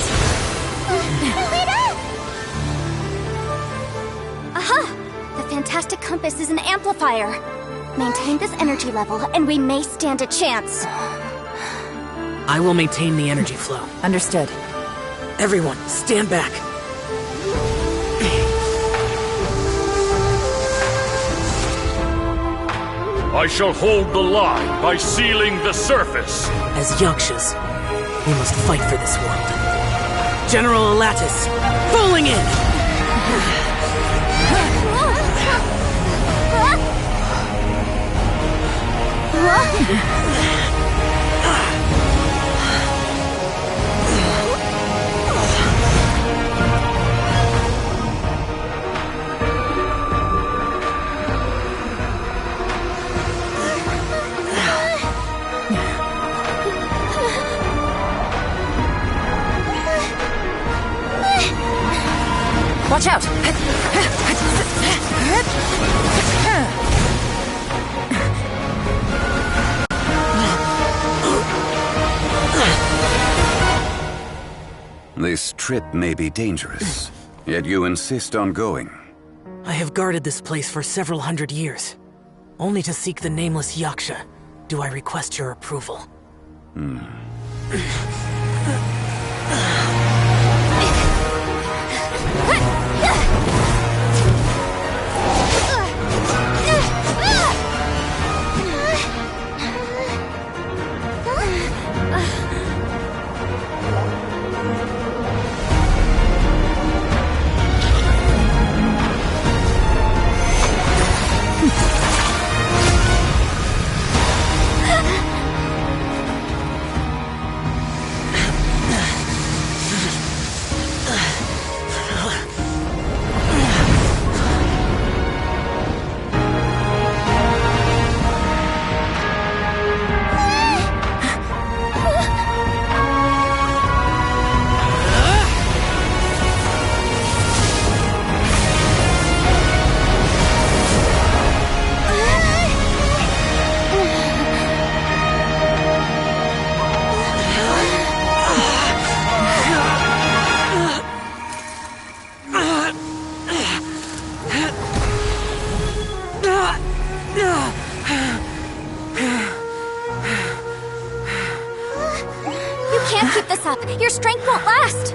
Aha! The fantastic compass is an amplifier. Maintain this energy level, and we may stand a chance. I will maintain the energy flow. Understood. Everyone, stand back. I shall hold the line by sealing the surface. As Yakshas, we must fight for this world. General Alatus, falling in! Watch out! This trip may be dangerous, yet you insist on going. I have guarded this place for several hundred years. Only to seek the nameless Yaksha do I request your approval. Your strength won't last!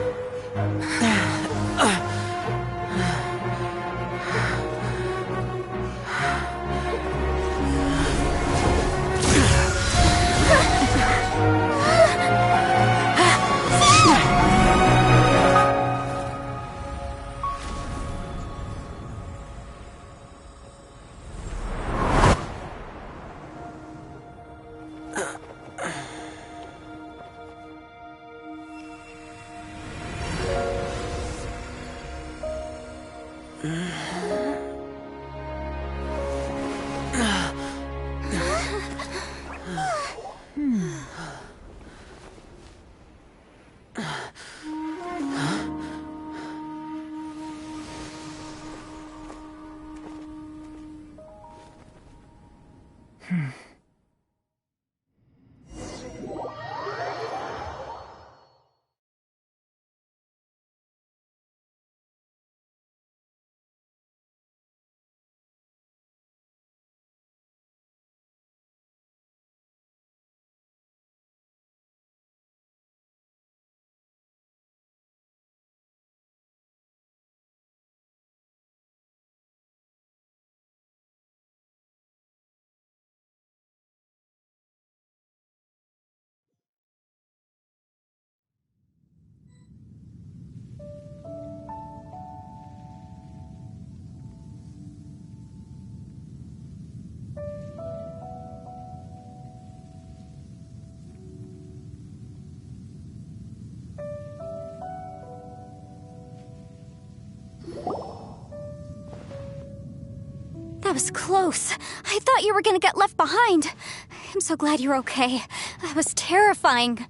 That was close. I thought you were gonna get left behind. I'm so glad you're okay. That was terrifying.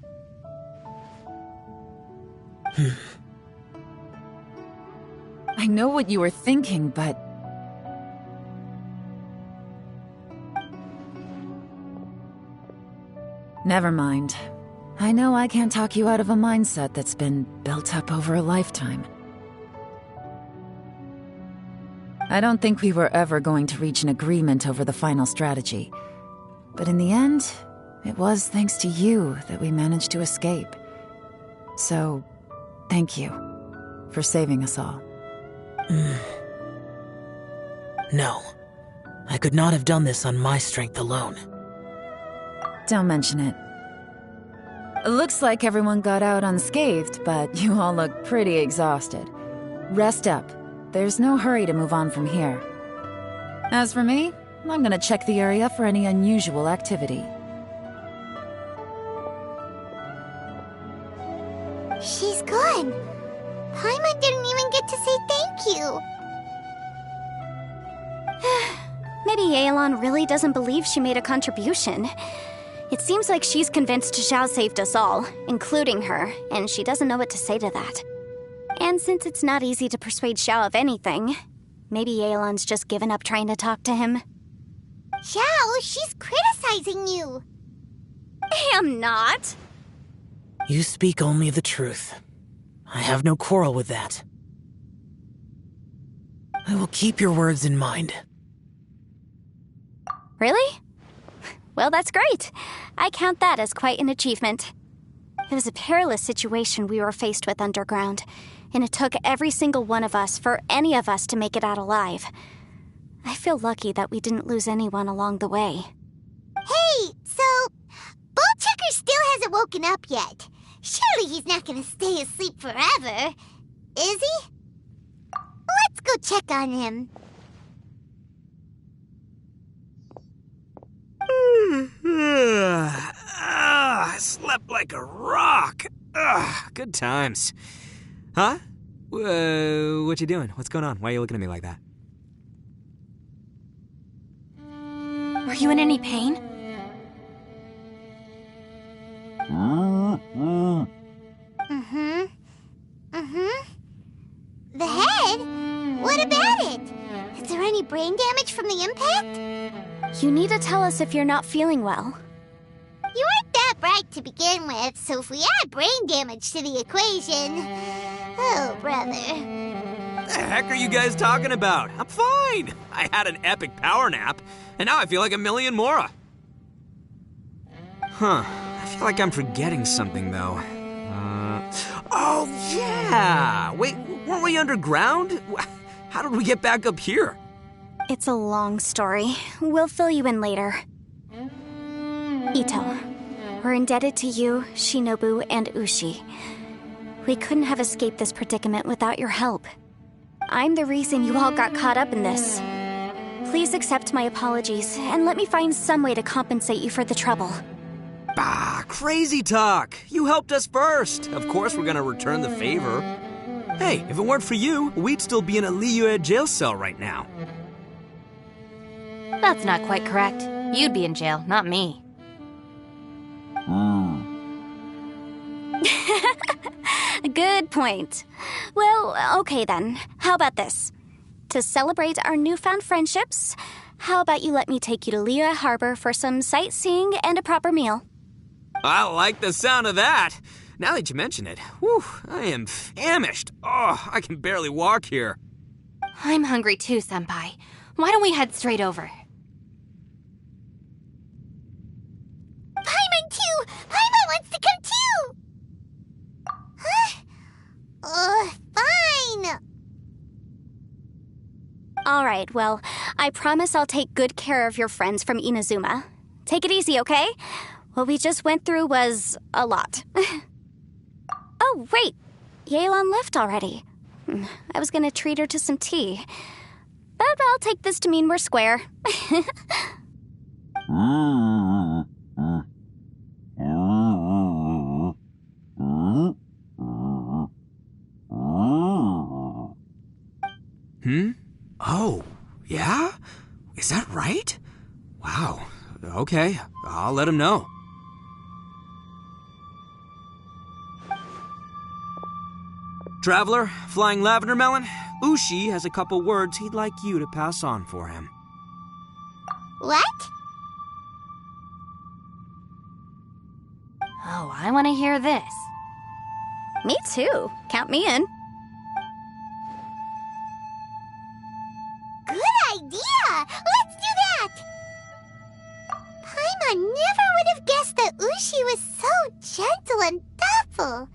I know what you were thinking, but... Never mind. I know I can't talk you out of a mindset that's been built up over a lifetime. I don't think we were ever going to reach an agreement over the final strategy. But in the end, it was thanks to you that we managed to escape. So, thank you for saving us all. No. I could not have done this on my strength alone. Don't mention it. It looks like everyone got out unscathed, but you all look pretty exhausted. Rest up. There's no hurry to move on from here. As for me, I'm gonna check the area for any unusual activity. She's gone. Paimon didn't even get to say thank you. Maybe Yelan really doesn't believe she made a contribution. It seems like she's convinced Xiao saved us all, including her, and she doesn't know what to say to that. And since it's not easy to persuade Xiao of anything, maybe Yelan's just given up trying to talk to him. Xiao, she's criticizing you. I am not. You speak only the truth. I have no quarrel with that. I will keep your words in mind. Really? Well, that's great. I count that as quite an achievement. It was a perilous situation we were faced with underground, and it took every single one of us for any of us to make it out alive. I feel lucky that we didn't lose anyone along the way. Hey, so Ballchecker still hasn't woken up yet. Surely he's not gonna stay asleep forever, is he? Let's go check on him. I slept like a rock. Good times. Huh? What you doing? What's going on? Why are you looking at me like that? Are you in any pain? The head? What about it? Is there any brain damage from the impact? You need to tell us if you're not feeling well. You weren't that bright to begin with, so if we add brain damage to the equation... Oh, brother. What the heck are you guys talking about? I'm fine. I had an epic power nap, and now I feel like a million more. Huh. I feel like I'm forgetting something, though. Oh, yeah! Wait, weren't we underground? How did we get back up here? It's a long story. We'll fill you in later. Ito, we're indebted to you, Shinobu, and Ushi. We couldn't have escaped this predicament without your help. I'm the reason you all got caught up in this. Please accept my apologies, and let me find some way to compensate you for the trouble. Bah, crazy talk. You helped us first. Of course we're gonna return the favor. Hey, if it weren't for you, we'd still be in a Liyue jail cell right now. That's not quite correct. You'd be in jail, not me. Good point. Well, okay then. How about this? To celebrate our newfound friendships, how about you let me take you to Liyue Harbor for some sightseeing and a proper meal? I like the sound of that. Now that you mention it, whew, I am famished. Oh, I can barely walk here. I'm hungry too, Senpai. Why don't we head straight over? Paimon too! Paimon wants to come too! Huh? Fine! Alright, well, I promise I'll take good care of your friends from Inazuma. Take it easy, okay? What we just went through was a lot. Oh, wait! Yelan left already. I was gonna treat her to some tea. But I'll take this to mean we're square. Oh, yeah? Is that right? Wow. Okay, I'll let him know. Traveler, Flying Lavender Melon, Ushi has a couple words he'd like you to pass on for him. What? Oh, I want to hear this. Me too. Count me in. Good idea! Let's do that! Paimon never would have guessed that Ushi was so gentle and thoughtful.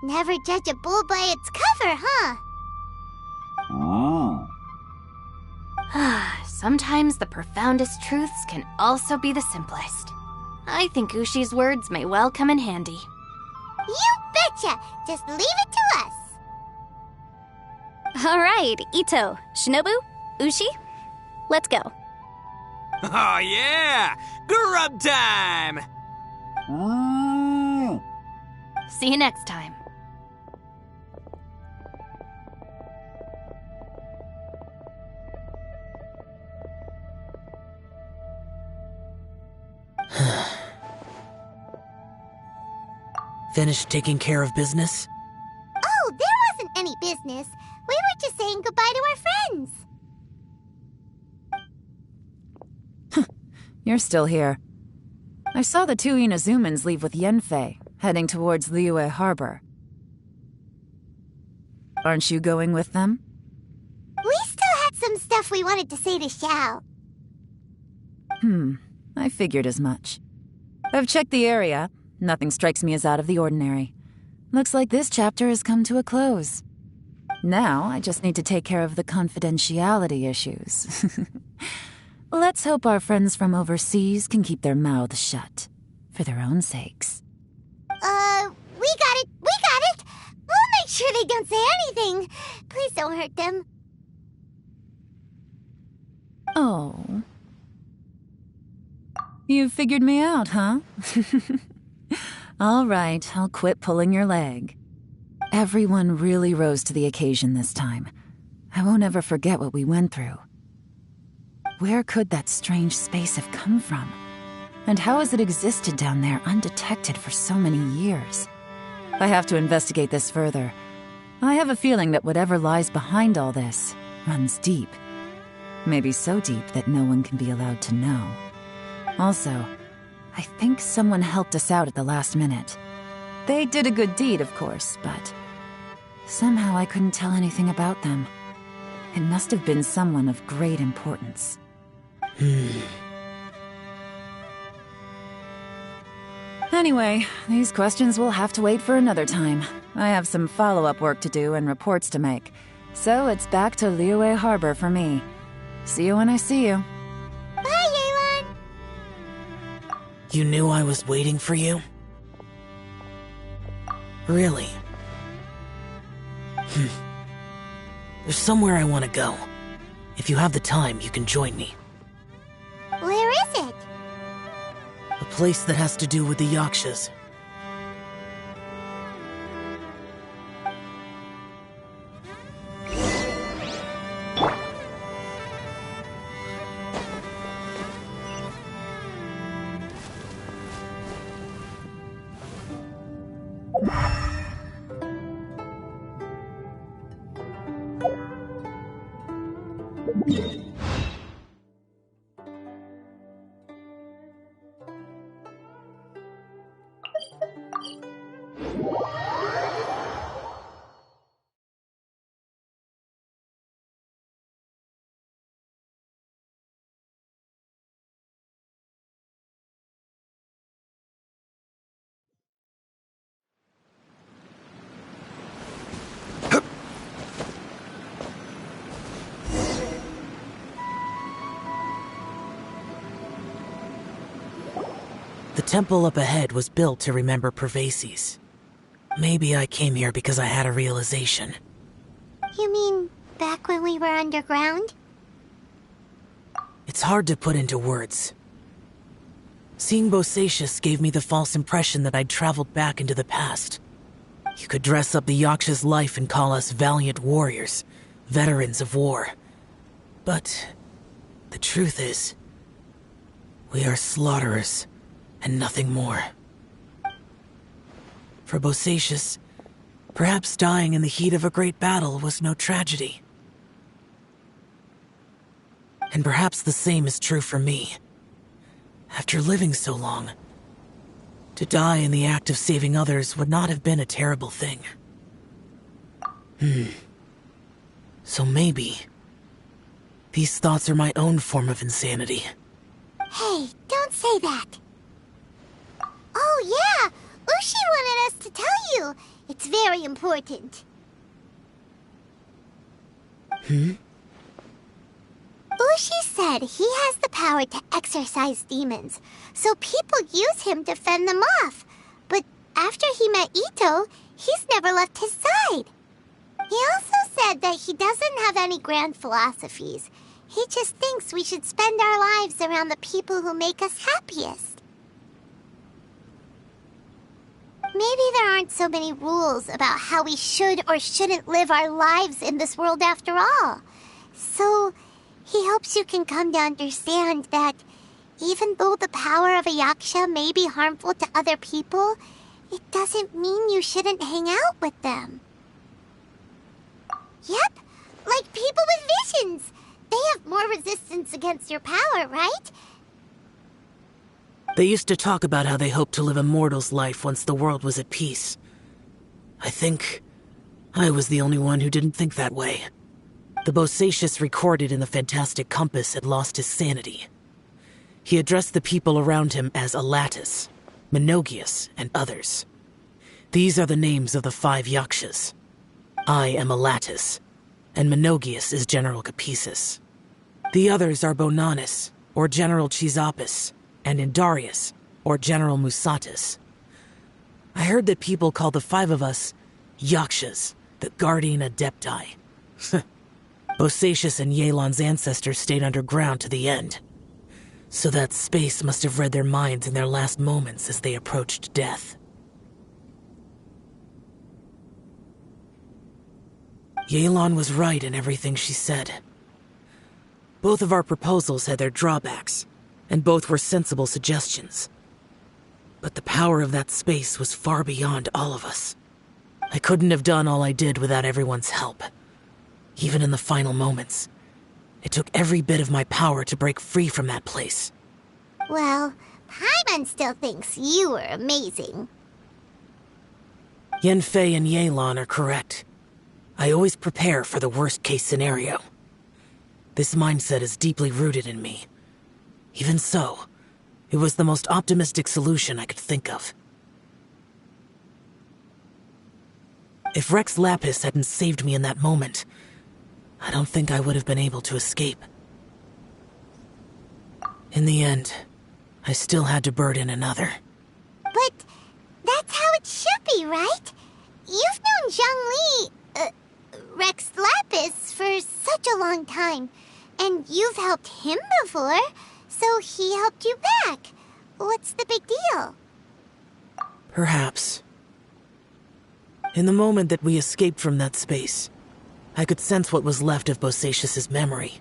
Never judge a bull by its cover, huh? Sometimes the profoundest truths can also be the simplest. I think Ushi's words may well come in handy. You betcha! Just leave it to us! Alright, Ito, Shinobu, Ushi, let's go. Oh, yeah! Grub time! See you next time. Finished taking care of business? Oh, there wasn't any business. We were just saying goodbye to our friends. You're still here. I saw the two Inazumans leave with Yenfei, heading towards Liyue Harbor. Aren't you going with them? We still had some stuff we wanted to say to Xiao. I figured as much. I've checked the area. Nothing strikes me as out of the ordinary. Looks like this chapter has come to a close. Now, I just need to take care of the confidentiality issues. Let's hope our friends from overseas can keep their mouths shut. For their own sakes. We got it! We got it! We'll make sure they don't say anything. Please don't hurt them. Oh. You figured me out, huh? All right, I'll quit pulling your leg. Everyone really rose to the occasion this time. I won't ever forget what we went through. Where could that strange space have come from? And how has it existed down there undetected for so many years? I have to investigate this further. I have a feeling that whatever lies behind all this runs deep. Maybe so deep that no one can be allowed to know. Also, I think someone helped us out at the last minute. They did a good deed, of course, but somehow I couldn't tell anything about them. It must have been someone of great importance. Anyway, these questions will have to wait for another time. I have some follow-up work to do and reports to make. So it's back to Liyue Harbor for me. See you when I see you. Bye, Yelan! You knew I was waiting for you? Really? There's somewhere I want to go. If you have the time, you can join me. Where is it? A place that has to do with the Yakshas. The temple up ahead was built to remember Perilous. Maybe I came here because I had a realization. You mean back when we were underground? It's hard to put into words. Seeing Bosacius gave me the false impression that I'd traveled back into the past. You could dress up the Yaksha's life and call us valiant warriors, veterans of war. But the truth is, we are slaughterers and nothing more. For Bosacius, perhaps dying in the heat of a great battle was no tragedy. And perhaps the same is true for me. After living so long, to die in the act of saving others would not have been a terrible thing. So maybe these thoughts are my own form of insanity. Hey, don't say that. Oh yeah, Ushi wanted us to tell you. It's very important. Ushi said he has the power to exorcise demons, so people use him to fend them off. But after he met Ito, he's never left his side. He also said that he doesn't have any grand philosophies. He just thinks we should spend our lives around the people who make us happiest. Maybe there aren't so many rules about how we should or shouldn't live our lives in this world after all. So he hopes you can come to understand that even though the power of a Yaksha may be harmful to other people, it doesn't mean you shouldn't hang out with them. Yep, like people with visions. They have more resistance against your power, right? They used to talk about how they hoped to live a mortal's life once the world was at peace. I think I was the only one who didn't think that way. The Bosacius recorded in the Fantastic Compass had lost his sanity. He addressed the people around him as Alatus, Menogius, and others. These are the names of the 5 Yakshas. I am Alatus, and Menogius is General Capisis. The others are Bonanis, or General Chisapis, and Indarius, or General Musatus. I heard that people call the 5 of us Yakshas, the Guardian Adepti. Bosacius and Yelan's ancestors stayed underground to the end. So that space must have read their minds in their last moments as they approached death. Yelan was right in everything she said. Both of our proposals had their drawbacks, and both were sensible suggestions. But the power of that space was far beyond all of us. I couldn't have done all I did without everyone's help. Even in the final moments, it took every bit of my power to break free from that place. Well, Paimon still thinks you were amazing. Yanfei and Yelan are correct. I always prepare for the worst-case scenario. This mindset is deeply rooted in me. Even so, it was the most optimistic solution I could think of. If Rex Lapis hadn't saved me in that moment, I don't think I would have been able to escape. In the end, I still had to burden another. But that's how it should be, right? You've known Zhang Li, Rex Lapis, for such a long time. And you've helped him before, so he helped you back. What's the big deal? Perhaps. In the moment that we escaped from that space, I could sense what was left of Bosacius's memory.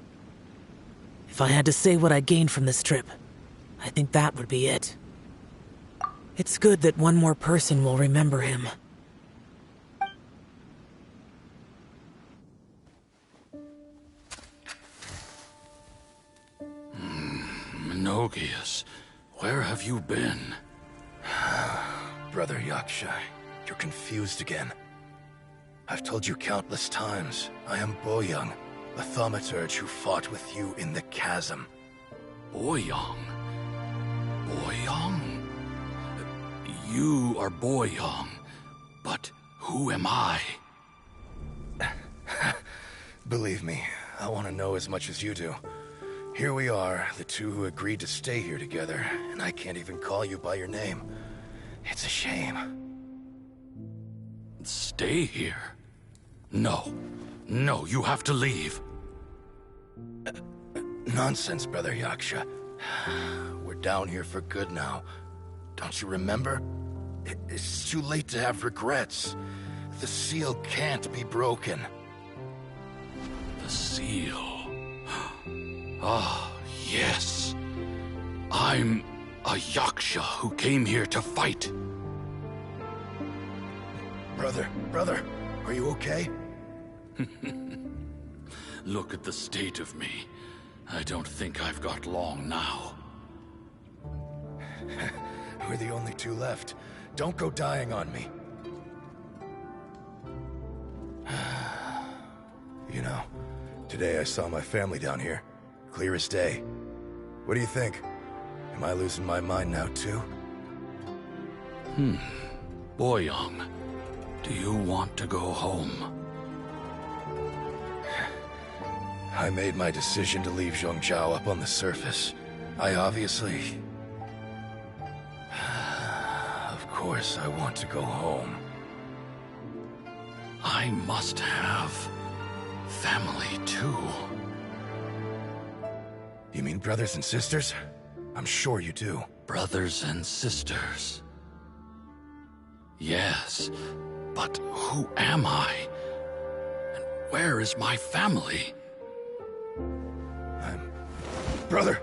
If I had to say what I gained from this trip, I think that would be it. It's good that one more person will remember him. Menogias, where have you been? Brother Yaksha, you're confused again. I've told you countless times, I am Boyoung, the thaumaturge who fought with you in the chasm. Boyoung? Boyoung? You are Boyoung, but who am I? Believe me, I want to know as much as you do. Here we are, the two who agreed to stay here together, and I can't even call you by your name. It's a shame. Stay here? No. No, you have to leave. Nonsense, Brother Yaksha. We're down here for good now. Don't you remember? It's too late to have regrets. The seal can't be broken. The seal. Ah, yes. I'm a Yaksha who came here to fight. Brother, are you okay? Look at the state of me. I don't think I've got long now. We're the only two left. Don't go dying on me. You know, today I saw my family down here. Clear as day. What do you think? Am I losing my mind now too? Boyoung, do you want to go home? I made my decision to leave Zhongzhou up on the surface. I obviously... Of course I want to go home. I must have family too. You mean brothers and sisters? I'm sure you do. Brothers and sisters. Yes, but who am I? And where is my family? Brother!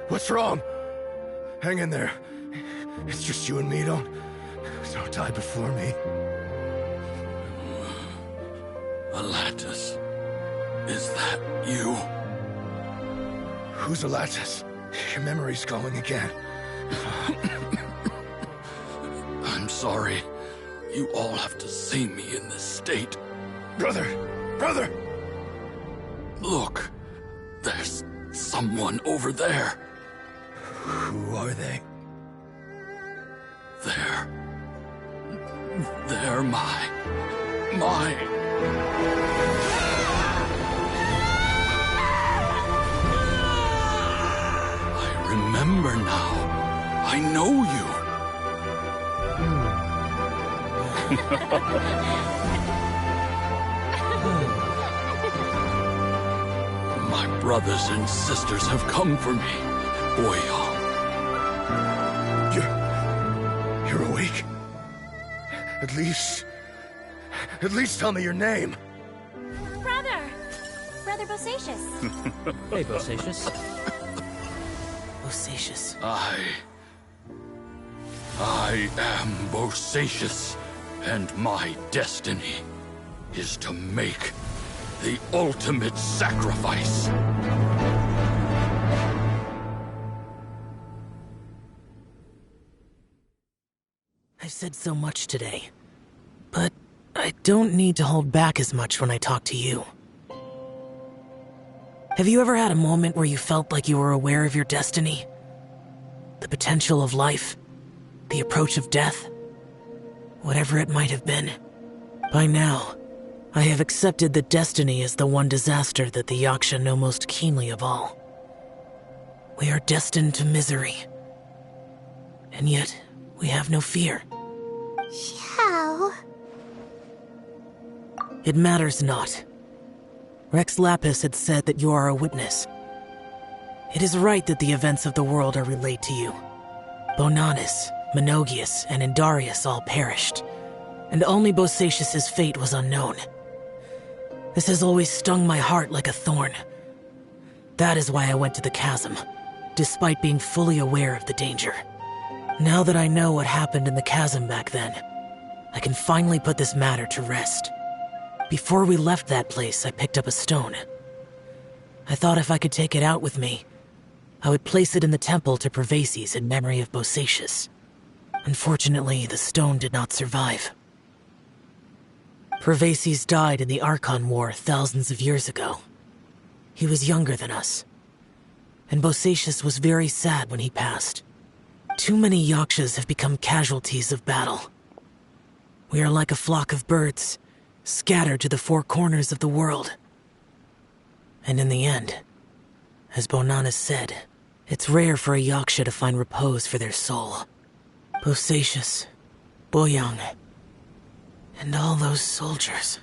What's wrong? Hang in there. It's just you and me, don't die before me. Alatus, is that you? Who's Alatus? Your memory's going again. I'm sorry. You all have to see me in this state. Brother! Look, there's someone over there. Who are they? They're my... I remember now. I know you. My brothers and sisters have come for me, Boyoung. You're awake? At least tell me your name. Brother Bosacius. Hey, Bosacius. Bosacius. I am Bosacius, and my destiny is to make the ultimate sacrifice. I've said so much today, but I don't need to hold back as much when I talk to you. Have you ever had a moment where you felt like you were aware of your destiny? The potential of life? The approach of death? Whatever it might have been. By now, I have accepted that destiny is the one disaster that the Yaksha know most keenly of all. We are destined to misery. And yet, we have no fear. How? It matters not. Rex Lapis had said that you are a witness. It is right that the events of the world are relayed to you. Bonanis, Menogias, and Indarius all perished, and only Bosacius' fate was unknown. This has always stung my heart like a thorn. That is why I went to the chasm, despite being fully aware of the danger. Now that I know what happened in the chasm back then, I can finally put this matter to rest. Before we left that place, I picked up a stone. I thought if I could take it out with me, I would place it in the temple to Pervases in memory of Bosacius. Unfortunately, the stone did not survive. Pervases died in the Archon War thousands of years ago. He was younger than us, and Bosacius was very sad when he passed. Too many Yakshas have become casualties of battle. We are like a flock of birds, scattered to the four corners of the world. And in the end, as Bonanas said, it's rare for a Yaksha to find repose for their soul. Bosacius, Boyang, and all those soldiers.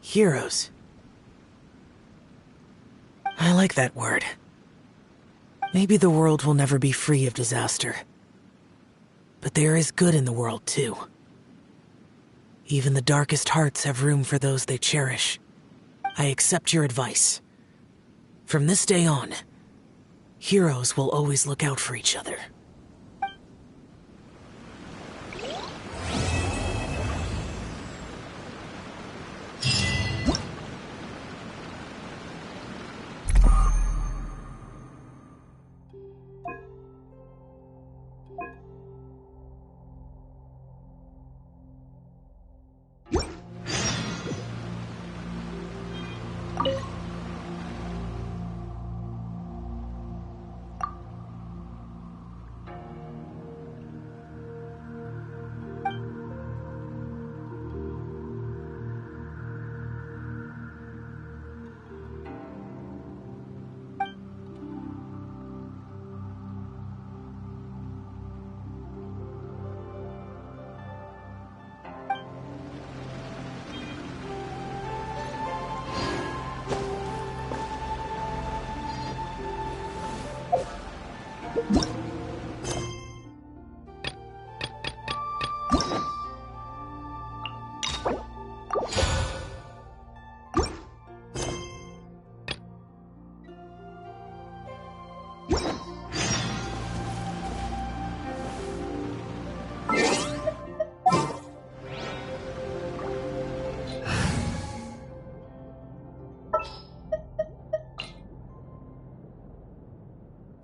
Heroes. I like that word. Maybe the world will never be free of disaster. But there is good in the world, too. Even the darkest hearts have room for those they cherish. I accept your advice. From this day on, heroes will always look out for each other.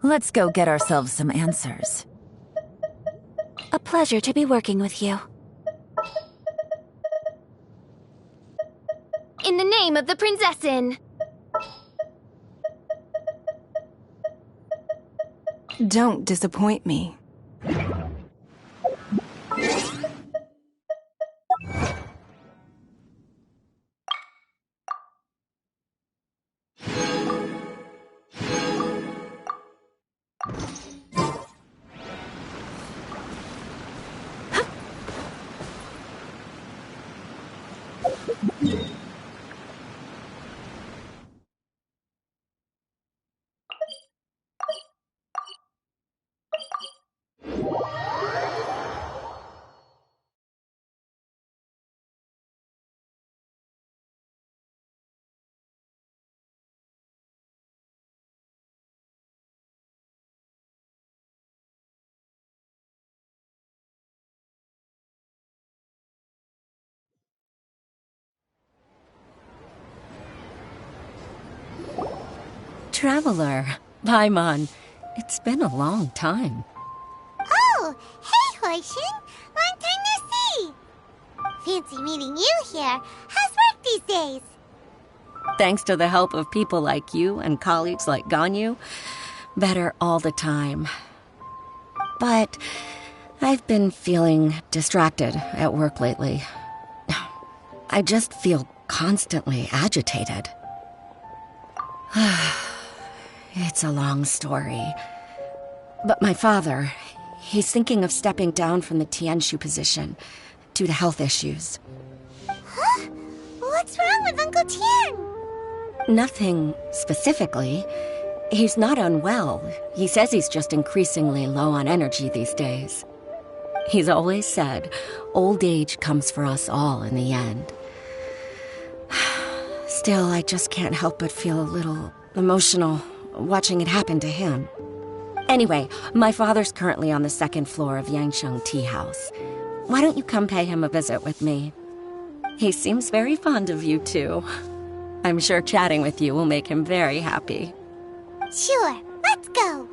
Let's go get ourselves some answers. A pleasure to be working with you. In the name of the Prinzessin! Don't disappoint me. Traveler, Paimon, it's been a long time. Oh, hey, Hoishin! Long time no see! Fancy meeting you here. How's work these days? Thanks to the help of people like you and colleagues like Ganyu, better all the time. But I've been feeling distracted at work lately. I just feel constantly agitated. It's a long story. But my father, he's thinking of stepping down from the Tianshu position due to health issues. Huh? What's wrong with Uncle Tian? Nothing specifically. He's not unwell. He says he's just increasingly low on energy these days. He's always said, old age comes for us all in the end. Still, I just can't help but feel a little emotional watching it happen to him. Anyway, my father's currently on the second floor of Yangsheng Tea House. Why don't you come pay him a visit with me? He seems very fond of you, too. I'm sure chatting with you will make him very happy. Sure, let's go.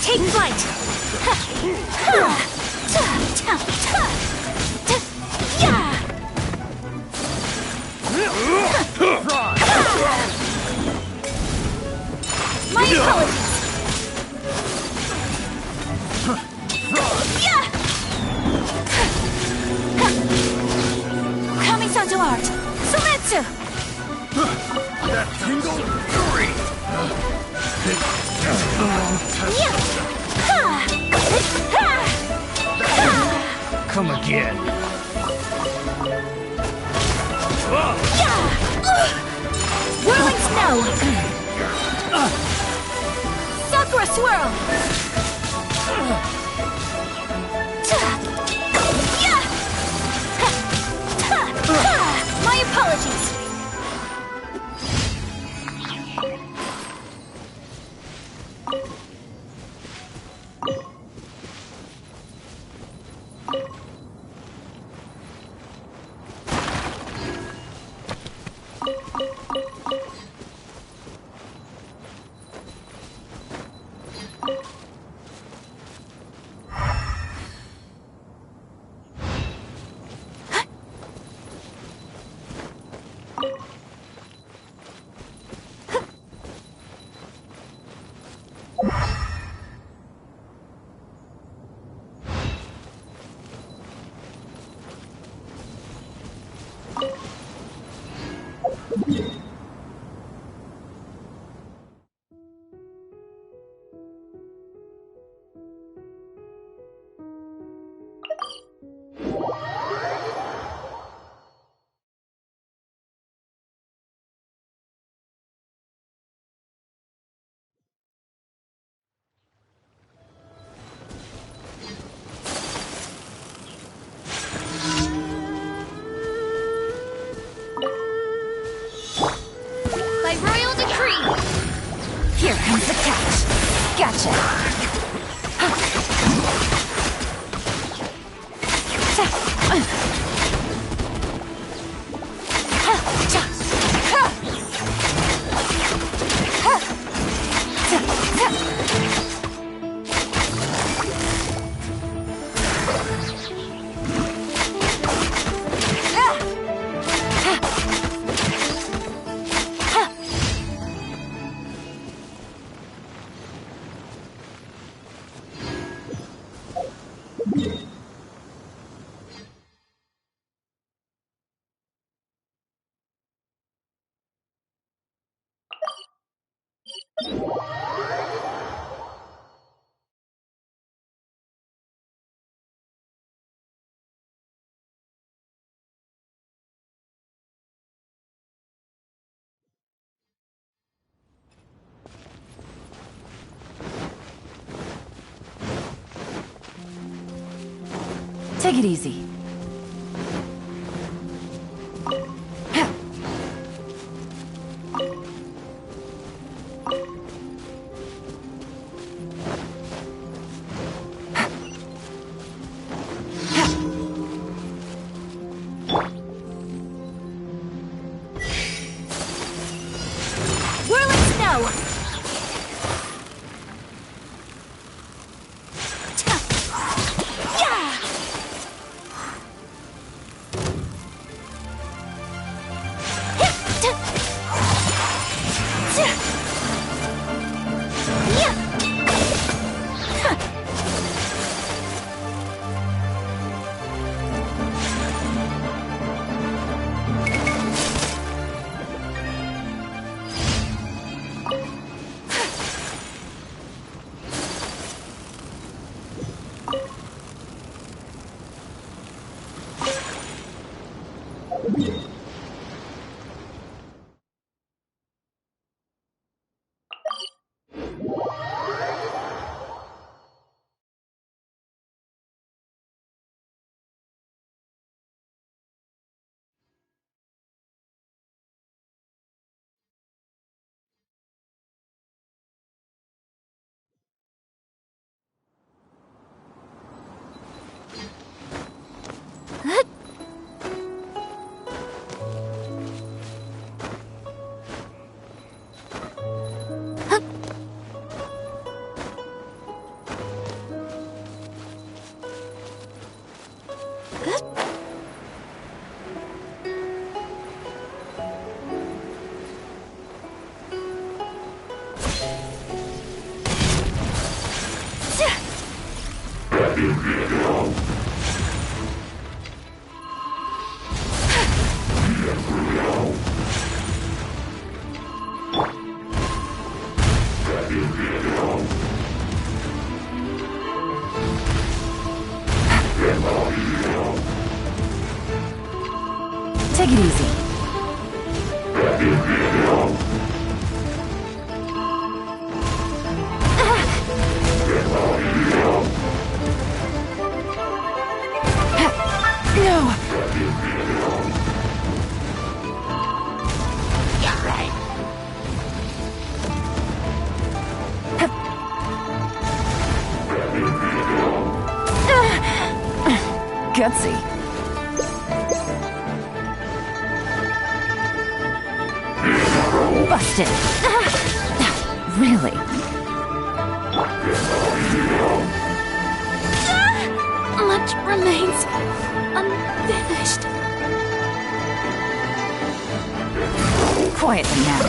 Take flight! My apologies! Kami-san to art! Sumetsu! That tingle fury! Come again. Whirling snow! Sakura swirl! My apologies! Here comes the catch. Gotcha. Take it easy. Whirling snow! fancy. Busted. Really? Much remains unfinished. Quietly now.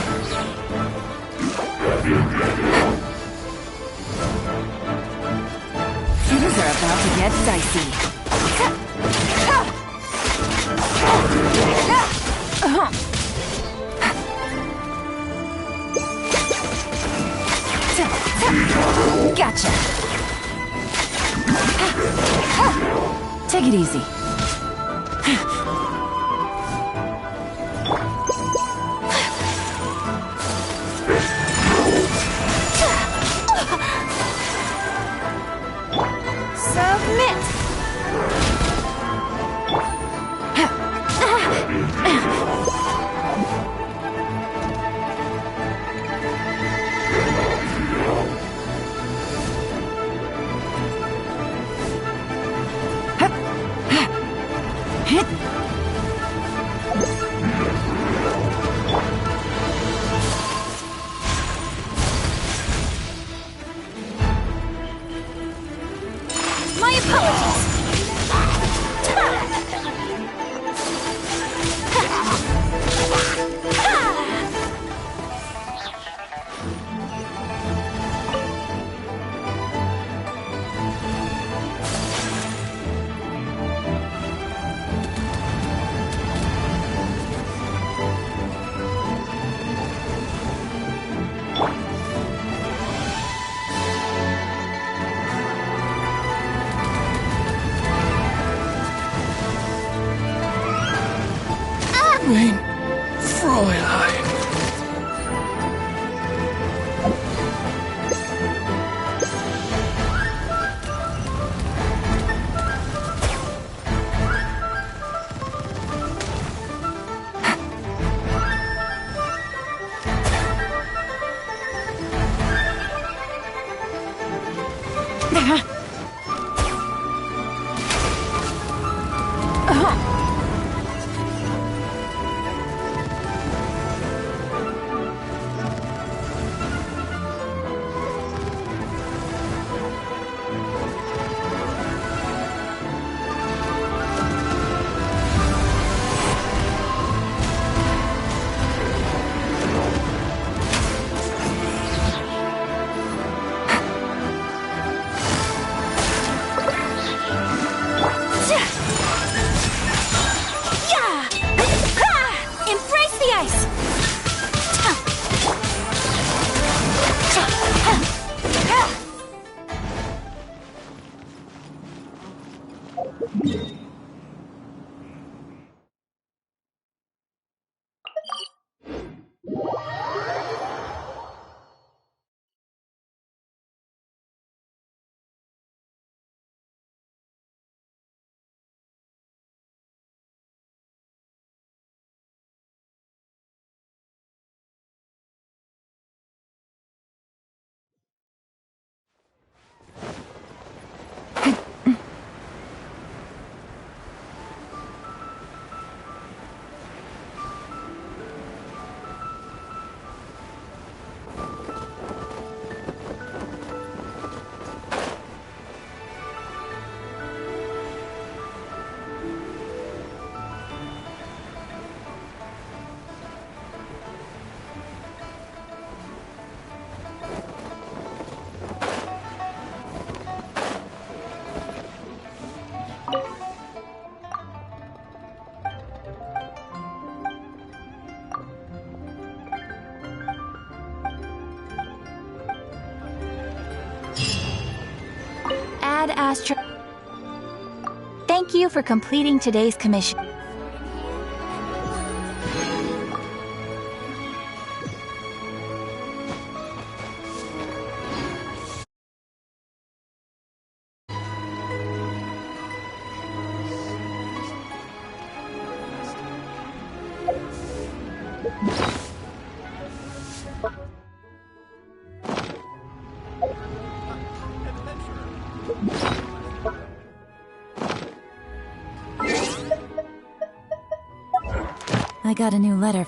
Things are about to get dicey. Gotcha. Take it easy. Submit! My apologies! Mein Fräulein. Embrace the ice! Ad Astra. Thank you for completing today's commission. I got a new letter.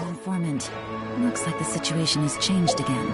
Informant. Looks like the situation has changed again.